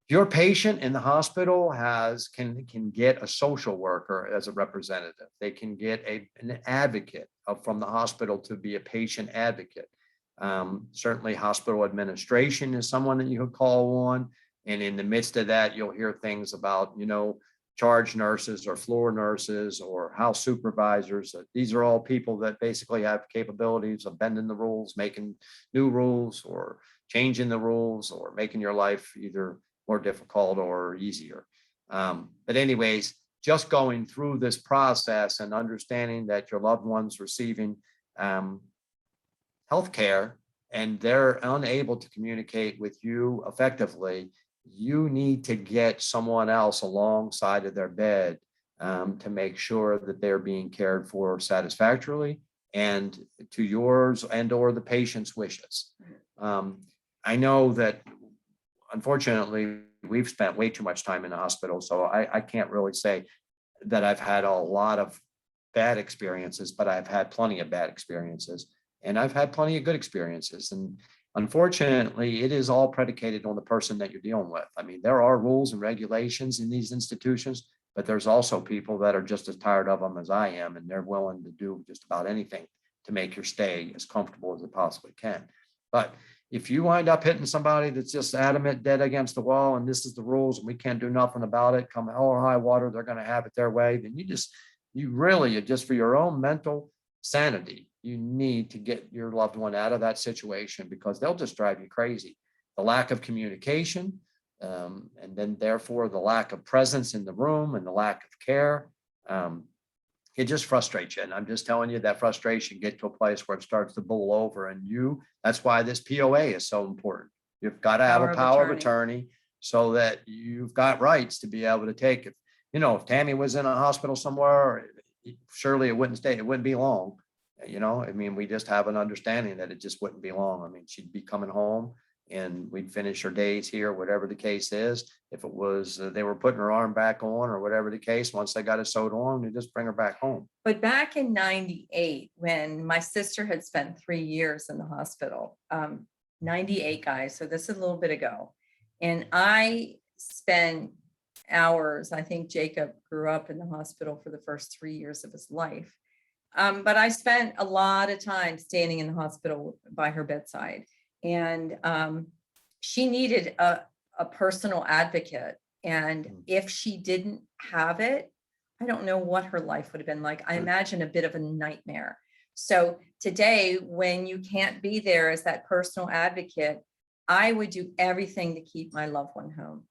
your patient in the hospital can get a social worker as a representative. They can get an advocate from the hospital to be a patient advocate. Certainly hospital administration is someone that you could call on. And in the midst of that, you'll hear things about, charge nurses or floor nurses or house supervisors. These are all people that basically have capabilities of bending the rules, making new rules, or changing the rules, or making your life either more difficult or easier. But anyways, just going through this process and understanding that your loved one's receiving healthcare and they're unable to communicate with you effectively, you need to get someone else alongside of their bed to make sure that they're being cared for satisfactorily and to yours and or the patient's wishes. I know that unfortunately we've spent way too much time in the hospital, so I can't really say that I've had a lot of bad experiences, but I've had plenty of bad experiences and I've had plenty of good experiences. And unfortunately, it is all predicated on the person that you're dealing with. I mean, there are rules and regulations in these institutions, but there's also people that are just as tired of them as I am, and they're willing to do just about anything to make your stay as comfortable as it possibly can. But if you wind up hitting somebody that's just adamant, dead against the wall, and this is the rules and we can't do nothing about it, come hell or high water, they're going to have it their way, then you really, just for your own mental sanity, you need to get your loved one out of that situation, because they'll just drive you crazy. The lack of communication, and then therefore the lack of presence in the room and the lack of care, it just frustrates you. And I'm just telling you, that frustration get to a place where it starts to boil over, and that's why this POA is so important. You've got to have a power of attorney so that you've got rights to be able to take it. If Tammy was in a hospital somewhere, surely it wouldn't be long. I mean, we just have an understanding that it just wouldn't be long. I mean, she'd be coming home and we'd finish her days here, whatever the case is. If it was, they were putting her arm back on or whatever the case, once they got it sewed on, they just bring her back home. But back in 98, when my sister had spent 3 years in the hospital, 98 guys, so this is a little bit ago, and I spent hours, I think Jacob grew up in the hospital for the first 3 years of his life. But I spent a lot of time standing in the hospital by her bedside, and she needed a personal advocate. And if she didn't have it, I don't know what her life would have been like. I imagine a bit of a nightmare. So today, when you can't be there as that personal advocate, I would do everything to keep my loved one home.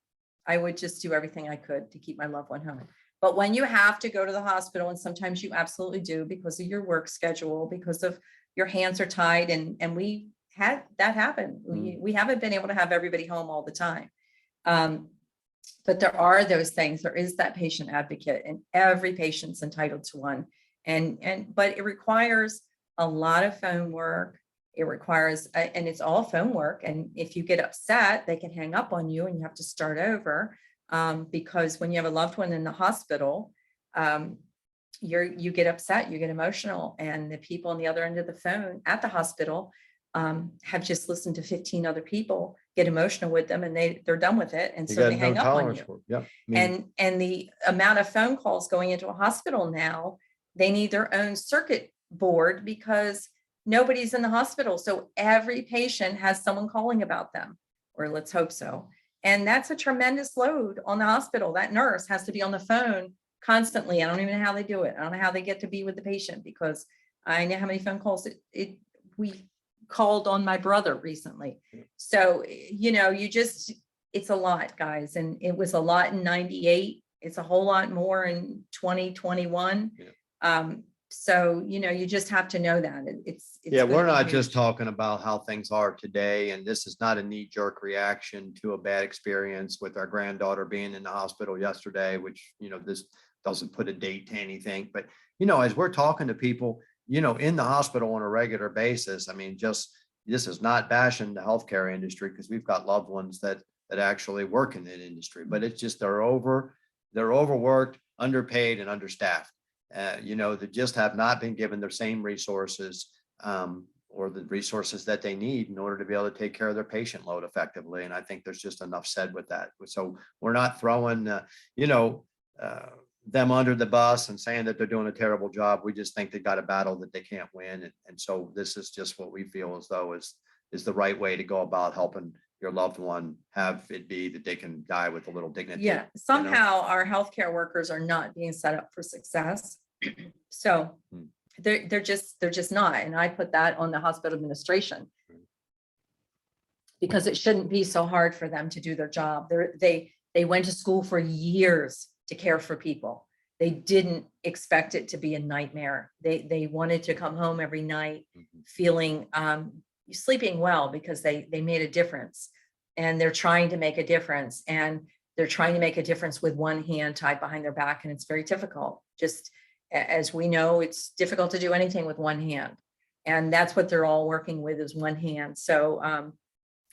I would just do everything I could to keep my loved one home. But when you have to go to the hospital, and sometimes you absolutely do because of your work schedule, because of your hands are tied, and we had that happen. We haven't been able to have everybody home all the time. But there are those things. There is that patient advocate, and every patient's entitled to one. But it requires a lot of phone work. It requires, and it's all phone work. And if you get upset, they can hang up on you and you have to start over. Because when you have a loved one in the hospital, you get upset, you get emotional, and the people on the other end of the phone at the hospital have just listened to 15 other people get emotional with them, and they're done with it, and so they hang up on you. Yep. And the amount of phone calls going into a hospital now, they need their own circuit board because nobody's in the hospital, so every patient has someone calling about them, or let's hope so. And that's a tremendous load on the hospital. That nurse has to be on the phone constantly. I don't even know how they do it. I don't know how they get to be with the patient, because I know how many phone calls we called on my brother recently. So, it's a lot, guys. And it was a lot in 98. It's a whole lot more in 2021. Yeah. So, you just have to know that it's we're not just talking about how things are today. And this is not a knee-jerk reaction to a bad experience with our granddaughter being in the hospital yesterday, which, this doesn't put a date to anything. But, as we're talking to people, in the hospital on a regular basis, I mean, this is not bashing the healthcare industry, because we've got loved ones that actually work in that industry, but it's just they're overworked, underpaid, and understaffed. They just have not been given their same resources or the resources that they need in order to be able to take care of their patient load effectively. And I think there's just enough said with that. So we're not throwing, them under the bus and saying that they're doing a terrible job. We just think they got a battle that they can't win. And so this is just what we feel as though is the right way to go about helping your loved one, have it be that they can die with a little dignity. Yeah, somehow our healthcare workers are not being set up for success. So Hmm. they're just not. And I put that on the hospital administration. Because it shouldn't be so hard for them to do their job. They went to school for years to care for people. They didn't expect it to be a nightmare. They wanted to come home every night feeling sleeping well because they made a difference, and they're trying to make a difference, and they're trying to make a difference with one hand tied behind their back, and it's very difficult. Just as we know, it's difficult to do anything with one hand, and that's what they're all working with is one hand. So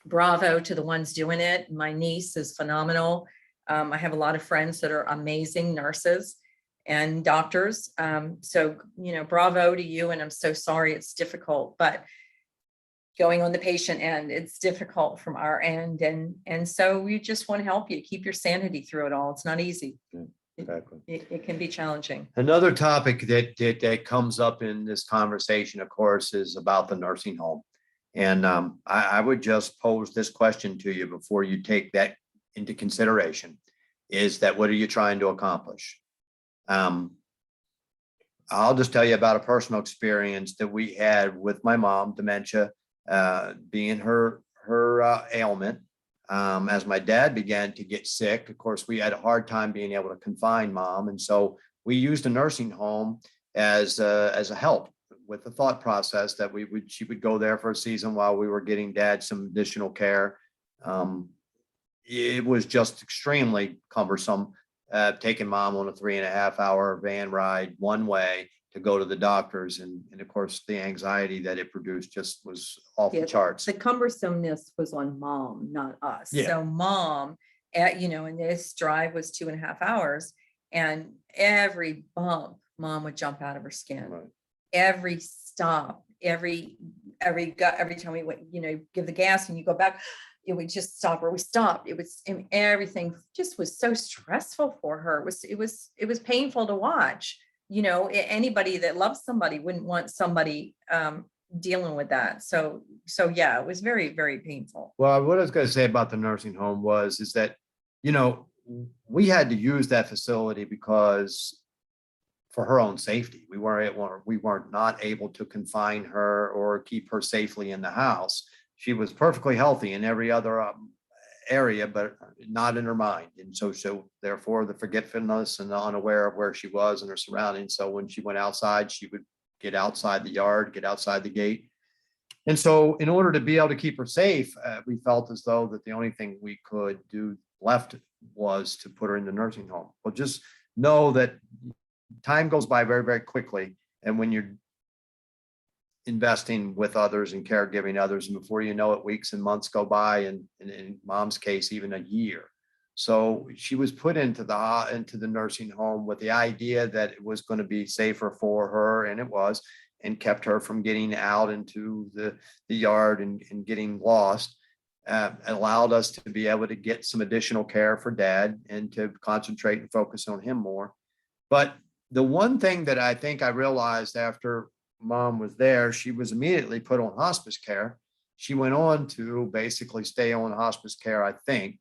bravo to the ones doing it. My niece is phenomenal. I have a lot of friends that are amazing nurses and doctors. So, bravo to you. And I'm so sorry it's difficult, but going on the patient end, it's difficult from our end. And so we just want to help you keep your sanity through it all. It's not easy. Exactly. It can be challenging. Another topic that comes up in this conversation, of course, is about the nursing home. And I would just pose this question to you before you take that into consideration, is that what are you trying to accomplish? I'll just tell you about a personal experience that we had with my mom, dementia, being her ailment. As my dad began to get sick, of course, we had a hard time being able to confine mom. And so we used a nursing home as a help with the thought process that she would go there for a season while we were getting dad some additional care. It was just extremely cumbersome, taking mom on a 3.5 hour van ride one way to go to the doctors. And of course, the anxiety that it produced just was off the charts. The cumbersomeness was on mom, not us. Yeah. So mom, and this drive was 2.5 hours, and every bump, mom would jump out of her skin. Right. Every stop, every time we went, give the gas and you go back, it would just stop or we stopped. Everything just was so stressful for her. It was painful to watch. Anybody that loves somebody wouldn't want somebody dealing with that. So yeah, it was very, very painful. Well, what I was going to say about the nursing home is that, we had to use that facility because for her own safety, we weren't not able to confine her or keep her safely in the house. She was perfectly healthy in every other area, but not in her mind. And so therefore the forgetfulness and the unaware of where she was and her surroundings. So when she went outside, she would get outside the yard, get outside the gate. And so in order to be able to keep her safe, we felt as though that the only thing we could do left was to put her in the nursing home. Well, just know that time goes by very, very quickly. And when you're investing with others and caregiving others, and before you know it, weeks and months go by, and in mom's case, even a year. So she was put into the nursing home with the idea that it was going to be safer for her, and it was, and kept her from getting out into the yard and getting lost. Allowed us to be able to get some additional care for dad and to concentrate and focus on him more. But the one thing that I think I realized after mom was there, she was immediately put on hospice care. She went on to basically stay on hospice care, I think,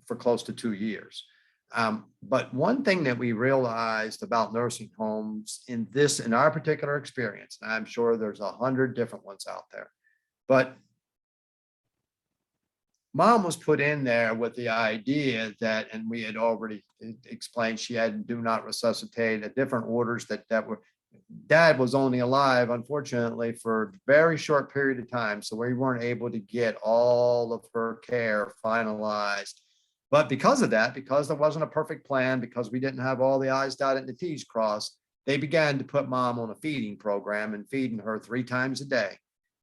for close to 2 years. But one thing that we realized about nursing homes in our particular experience, and I'm sure there's 100 different ones out there, but mom was put in there with the idea that, and we had already explained, she had do not resuscitate, at different orders that were, dad was only alive, unfortunately, for a very short period of time. So we weren't able to get all of her care finalized. But because of that, because there wasn't a perfect plan, because we didn't have all the I's dotted and the T's crossed, they began to put mom on a feeding program and feeding her 3 times a day.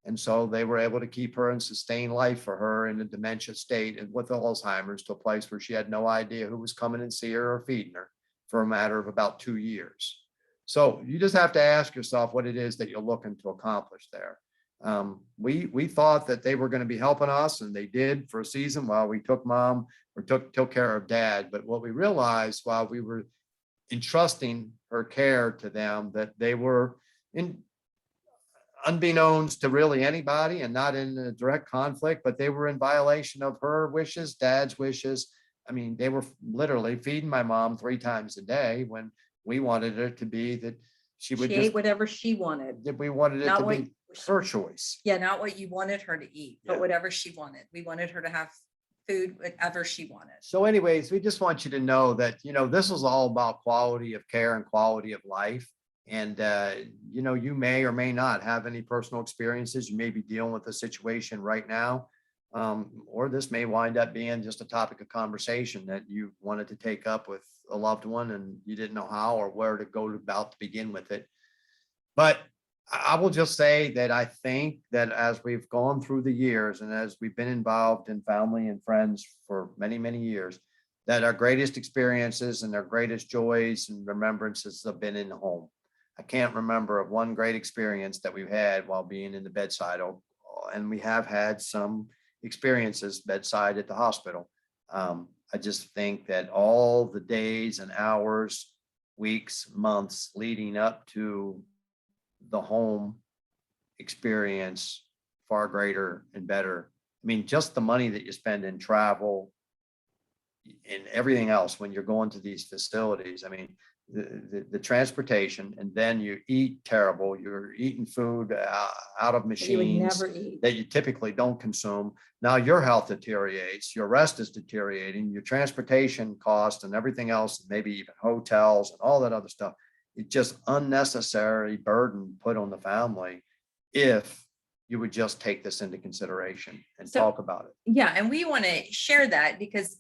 And so they were able to keep her and sustain life for her in a dementia state and with Alzheimer's, to a place where she had no idea who was coming and see her or feeding her, for a matter of about 2 years. So you just have to ask yourself what it is that you're looking to accomplish there. We thought that they were going to be helping us, and they did for a season while we took mom or took care of dad. But what we realized while we were entrusting her care to them, that they were unbeknownst to really anybody and not in a direct conflict, but they were in violation of her wishes, dad's wishes. I mean, they were literally feeding my mom 3 times a day when we wanted it to be that she would She just, ate whatever she wanted. that we wanted it Not to what, be her choice. yeah, not what you wanted her to eat, but Yeah. whatever she wanted. We wanted her to have food, whatever she wanted. So anyways, we just want you to know that, this is all about quality of care and quality of life. And, you may or may not have any personal experiences. You may be dealing with a situation right now. Or this may wind up being just a topic of conversation that you wanted to take up with a loved one and you didn't know how or where to go about to begin with it. But I will just say that I think that as we've gone through the years and as we've been involved in family and friends for many, many years, that our greatest experiences and our greatest joys and remembrances have been in the home. I can't remember of one great experience that we've had while being in the bedside, and we have had some experiences bedside at the hospital. I just think that all the days and hours, weeks, months leading up to the home experience far greater and better. I mean, just the money that you spend in travel and everything else when you're going to these facilities. I mean, the transportation, and then you eat terrible. You're eating food out of That you would machines never eat. that you typically don't consume. Now your health deteriorates, your rest is deteriorating, your transportation cost and everything else, maybe even hotels and all that other stuff. It's just unnecessary burden put on the family if you would just take this into consideration and So- talk about it. Yeah, and we want to share that because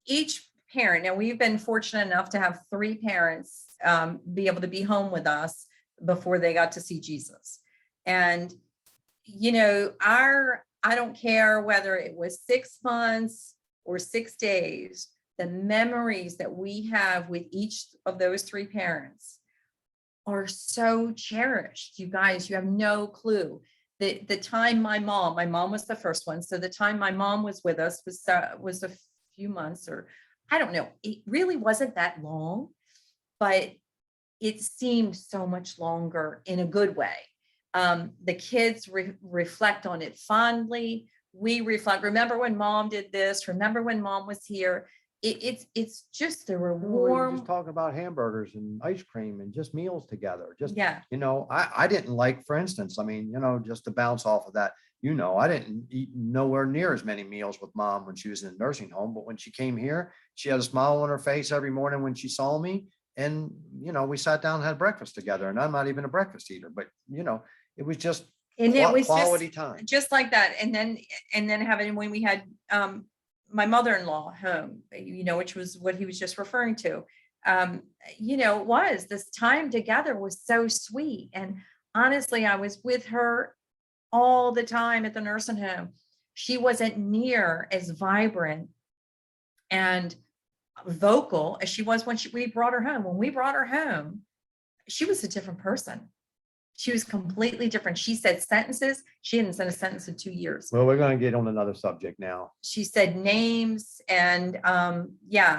each parent, now we've been fortunate enough to have 3 parents be able to be home with us before they got to see Jesus. And, I don't care whether it was 6 months or 6 days, the memories that we have with each of those 3 parents are so cherished. You guys, you have no clue. The time my mom was the first one. So the time my mom was with us was a few months, or I don't know. It really wasn't that long, but it seemed so much longer in a good way. The kids reflect on it fondly. We reflect, remember when mom did this? Remember when mom was here? It's just, there were We were warm. just talking about hamburgers and ice cream and just meals together. Just, Yeah. I didn't like, for instance, I mean, just to bounce off of that, I didn't eat nowhere near as many meals with mom when she was in the nursing home, but when she came here, she had a smile on her face every morning when she saw me. And, we sat down and had breakfast together, and I'm not even a breakfast eater, but, it was just And it was quality time. just like that. And then having, when we had my mother-in-law home, which was what he was just referring to, it was this time together was so sweet. And honestly, I was with her all the time at the nursing home. She wasn't near as vibrant and vocal as she was when we brought her home. When we brought her home, she was a different person. She was completely different. She said sentences. She hadn't said a sentence in 2 years. Well, we're going to get on another subject now. She said names, and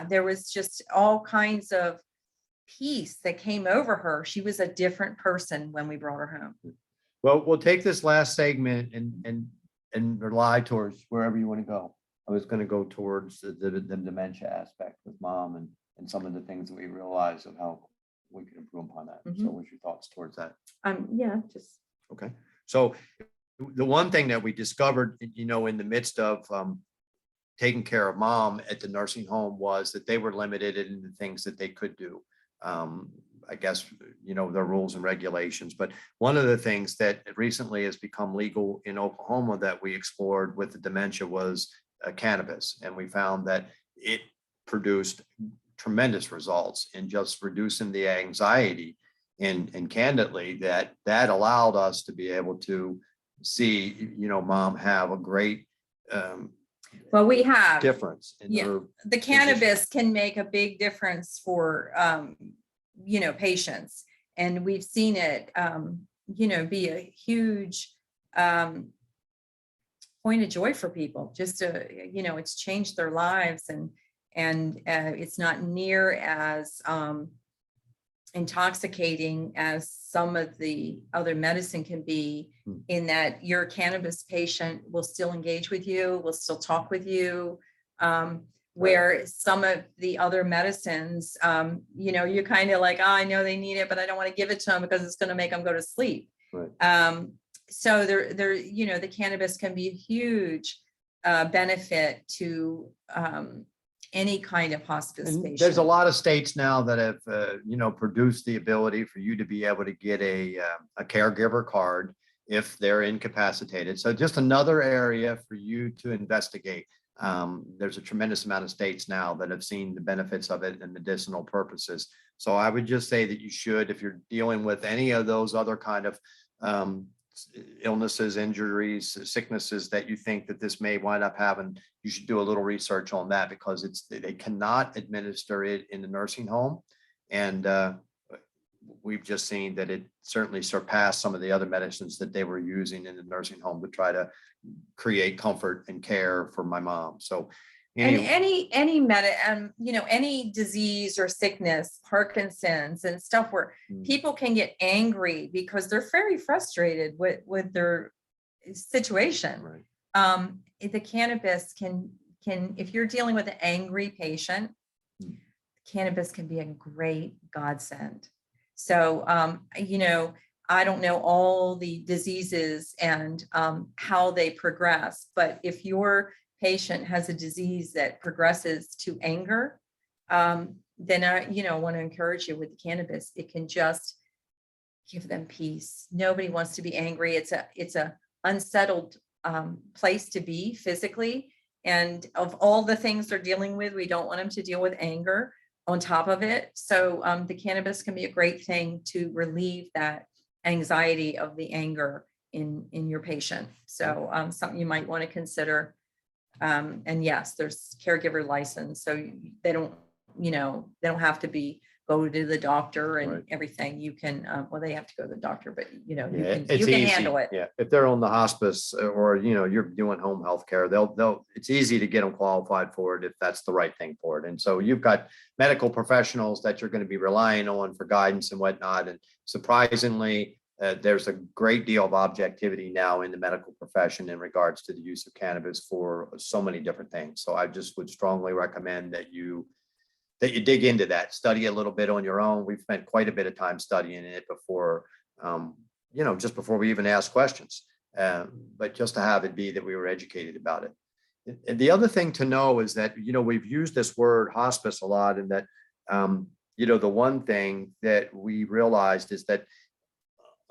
there was just all kinds of peace that came over her. She was a different person when we brought her home. Well, we'll take this last segment and rely towards wherever you want to go. I was going to go towards the dementia aspect with mom and some of the things that we realized of how we could improve upon that. Mhm. So what's your thoughts towards that? Just Okay. So the one thing that we discovered, in the midst of taking care of mom at the nursing home was that they were limited in the things that they could do. I guess, their rules and regulations. But one of the things that recently has become legal in Oklahoma that we explored with the dementia was cannabis. And we found that it produced tremendous results in just reducing the anxiety. And candidly, that allowed us to be able to see, mom have a great well, we have difference in Yeah. her. the cannabis can make a big difference for patients, and we've seen it be a huge point of joy for people. Just to it's changed their lives, and it's not near as intoxicating as some of the other medicine can be, in that your cannabis patient will still engage with you, will still talk with you. Where some of the other medicines, you're kind of like, oh, I know they need it, but I don't want to give it to them because it's going to make them go to sleep. Right. So the cannabis can be a huge benefit to any kind of hospice And patient. there's a lot of states now that have, produced the ability for you to be able to get a caregiver card if they're incapacitated. So just another area for you to investigate. There's a tremendous amount of states now that have seen the benefits of it and medicinal purposes. So I would just say that you should, if you're dealing with any of those other kind of illnesses, injuries, sicknesses that you think that this may wind up having, you should do a little research on that, because they cannot administer it in the nursing home. And we've just seen that it certainly surpassed some of the other medicines that they were using in the nursing home to try to create comfort and care for my mom. So and any disease or sickness, Parkinson's and stuff, where people can get angry because they're very frustrated with their situation. Right. The cannabis can, if you're dealing with an angry patient, cannabis can be a great godsend. So, I don't know all the diseases and how they progress, but if your patient has a disease that progresses to anger, then I want to encourage you with the cannabis. It can just give them peace. Nobody wants to be angry. It's a unsettled place to be physically. And of all the things they're dealing with, we don't want them to deal with anger on top of it. So the cannabis can be a great thing to relieve that anxiety of the anger in your patient. So something you might want to consider. And yes, there's caregiver license. So they don't have to go to the doctor and Right. everything. You can, they have to go to the doctor, but you It's can easy. handle it. Yeah. If they're on the hospice or, you're doing home health care, it's easy to get them qualified for it if that's the right thing for it. And so you've got medical professionals that you're going to be relying on for guidance and whatnot. And surprisingly, there's a great deal of objectivity now in the medical profession in regards to the use of cannabis for so many different things. So I just would strongly recommend that you dig into that, study a little bit on your own. We've spent quite a bit of time studying it before, just before we even ask questions, but just to have it be that we were educated about it. And the other thing to know is that, we've used this word hospice a lot, and that, the one thing that we realized is that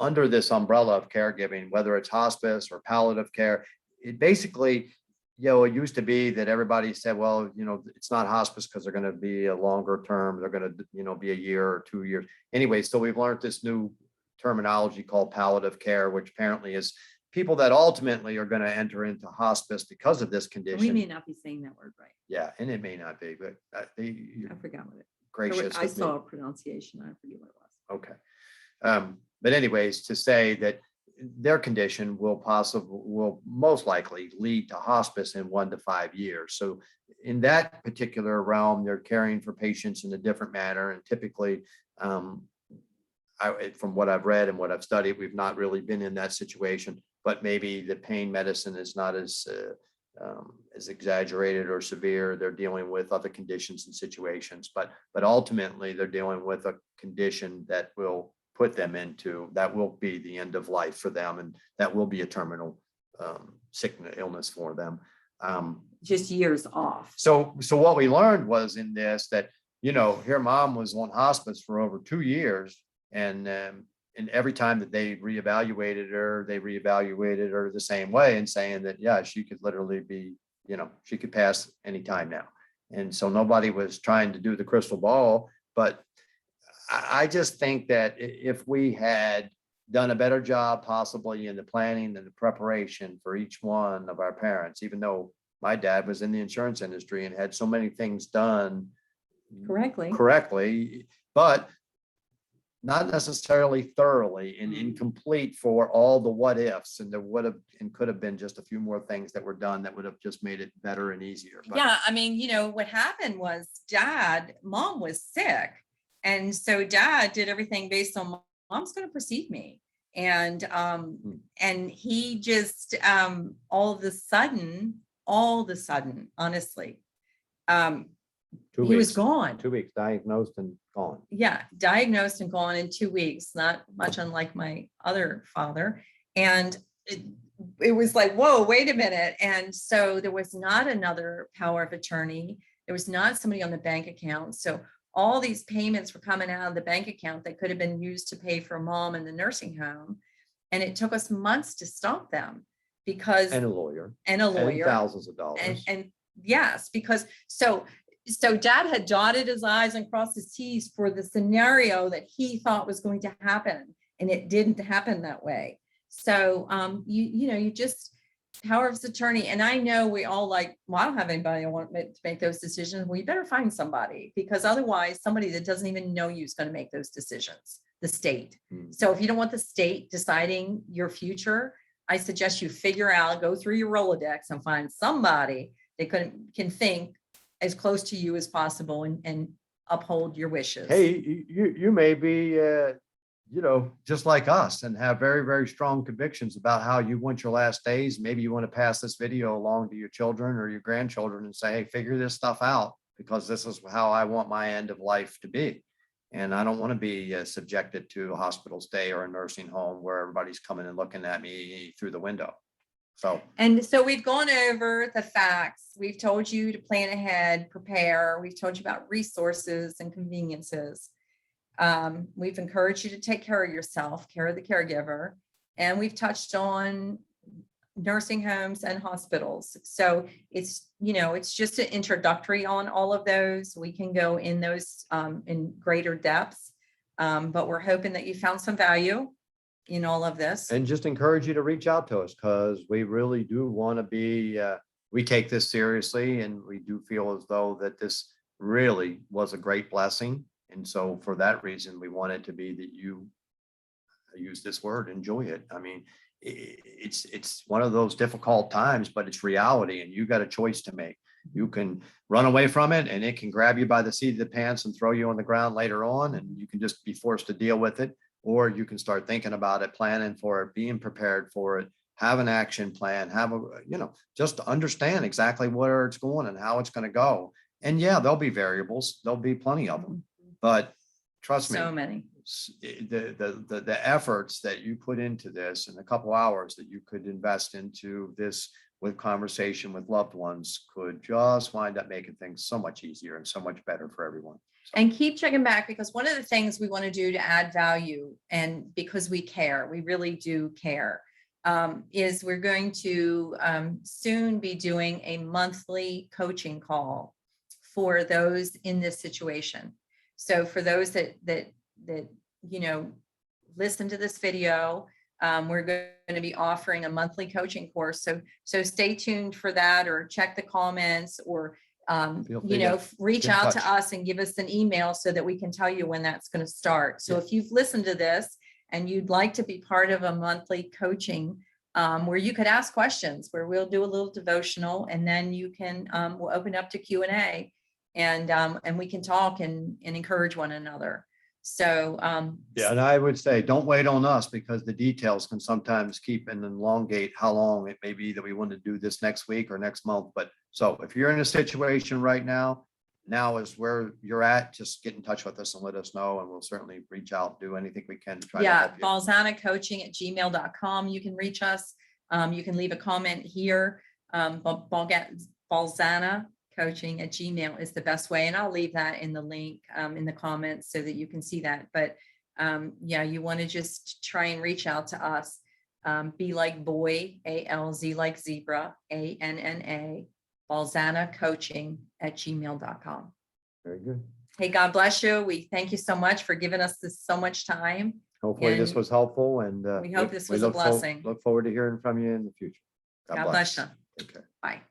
under this umbrella of caregiving, whether it's hospice or palliative care, it basically, it used to be that everybody said, well, it's not hospice because they're going to be a longer term. They're going to, be a year or 2 years. Anyway, so we've learned this new terminology called palliative care, which apparently is people that ultimately are going to enter into hospice because of this condition. We may not be saying that word right. Yeah, and it may not be, but I forgot what it. Gracious. I saw a pronunciation. I forget what it was. Okay. But anyways, to say that their condition will most likely lead to hospice in 1 to 5 years. So in that particular realm, they're caring for patients in a different manner. And typically, from what I've read and what I've studied, we've not really been in that situation, but maybe the pain medicine is not as exaggerated or severe. They're dealing with other conditions and situations, but ultimately they're dealing with a condition that will put them that will be the end of life for them, and that will be a terminal sickness, illness for them. Just years off. So what we learned was in this that, here mom was on hospice for over 2 years, and every time that they reevaluated her the same way, and saying that, yeah, she could literally be, she could pass any time now. And so nobody was trying to do the crystal ball, but I just think that if we had done a better job possibly in the planning and the preparation for each one of our parents, even though my dad was in the insurance industry and had so many things done correctly, but not necessarily thoroughly and incomplete for all the what ifs, and there would have and could have been just a few more things that were done that would have just made it better and easier. But yeah, I mean, what happened was mom was sick. And so dad did everything based on mom's going to precede me. And he just all of a sudden, honestly, he was gone. 2 weeks diagnosed and gone. Yeah, diagnosed and gone in 2 weeks, not much unlike my other father. And it was like, whoa, wait a minute. And so there was not another power of attorney. There was not somebody on the bank account. So all these payments were coming out of the bank account that could have been used to pay for mom in the nursing home. And it took us months to stop them because And a lawyer. and thousands of dollars. and yes, because so dad had dotted his I's and crossed his T's for the scenario that he thought was going to happen. And it didn't happen that way. So you just power of attorney. And I know we all like, well, I don't have anybody I want to make those decisions. Well, you better find somebody, because otherwise somebody that doesn't even know you is going to make those decisions, the state. So if you don't want the state deciding your future, I suggest you figure out, go through your Rolodex and find somebody that can think as close to you as possible and uphold your wishes. Hey, you may be, just like us and have very, very strong convictions about how you want your last days. Maybe you want to pass this video along to your children or your grandchildren and say, hey, figure this stuff out, because this is how I want my end of life to be. And I don't want to be subjected to a hospital stay or a nursing home where everybody's coming and looking at me through the window. So we've gone over the facts. We've told you to plan ahead, prepare. We've told you about resources and conveniences. We've encouraged you to take care of yourself, care of the caregiver, and we've touched on nursing homes and hospitals. So it's just an introductory on all of those. We can go in those in greater depths, but we're hoping that you found some value in all of this. And just encourage you to reach out to us, because we really do want to be, we take this seriously, and we do feel as though that this really was a great blessing. And so for that reason, we want it to be that you use this word, enjoy it. I mean, it's one of those difficult times, but it's reality, and you got a choice to make. You can run away from it and it can grab you by the seat of the pants and throw you on the ground later on, and you can just be forced to deal with it. Or you can start thinking about it, planning for it, being prepared for it, have an action plan, just understand exactly where it's going and how it's going to go. And yeah, there'll be variables. There'll be plenty of them, but trust me, So many. The efforts that you put into this and a couple hours that you could invest into this with conversation with loved ones could just wind up making things so much easier and so much better for everyone. And keep checking back, because one of the things we want to do to add value, and because we care, we really do care, is we're going to soon be doing a monthly coaching call for those in this situation. So for those that listen to this video, we're going to be offering a monthly coaching course. So stay tuned for that, or check the comments, or reach out to us and give us an email so that we can tell you when that's going to start. So if you've listened to this and you'd like to be part of a monthly coaching where you could ask questions, where we'll do a little devotional, and then you can we'll open up to Q&A, and we can talk and encourage one another. So and I would say don't wait on us, because the details can sometimes keep and elongate how long it may be that we want to do this next week or next month. But so if you're in a situation right now is where you're at, just get in touch with us and let us know, and we'll certainly reach out, do anything we can to try to help you. balzanacoaching@gmail.com. You can reach us. You can leave a comment here. balzanacoaching@gmail is the best way. And I'll leave that in the link in the comments so that you can see that. But you want to just try and reach out to us. B like boy, ALZ like zebra, ANNA, balzanacoaching@gmail.com. Very good. Hey, God bless you. We thank you so much for giving us so much time. Hopefully this was helpful, and we hope this was a blessing. Look forward to hearing from you in the future. God bless you. Take care. Bye.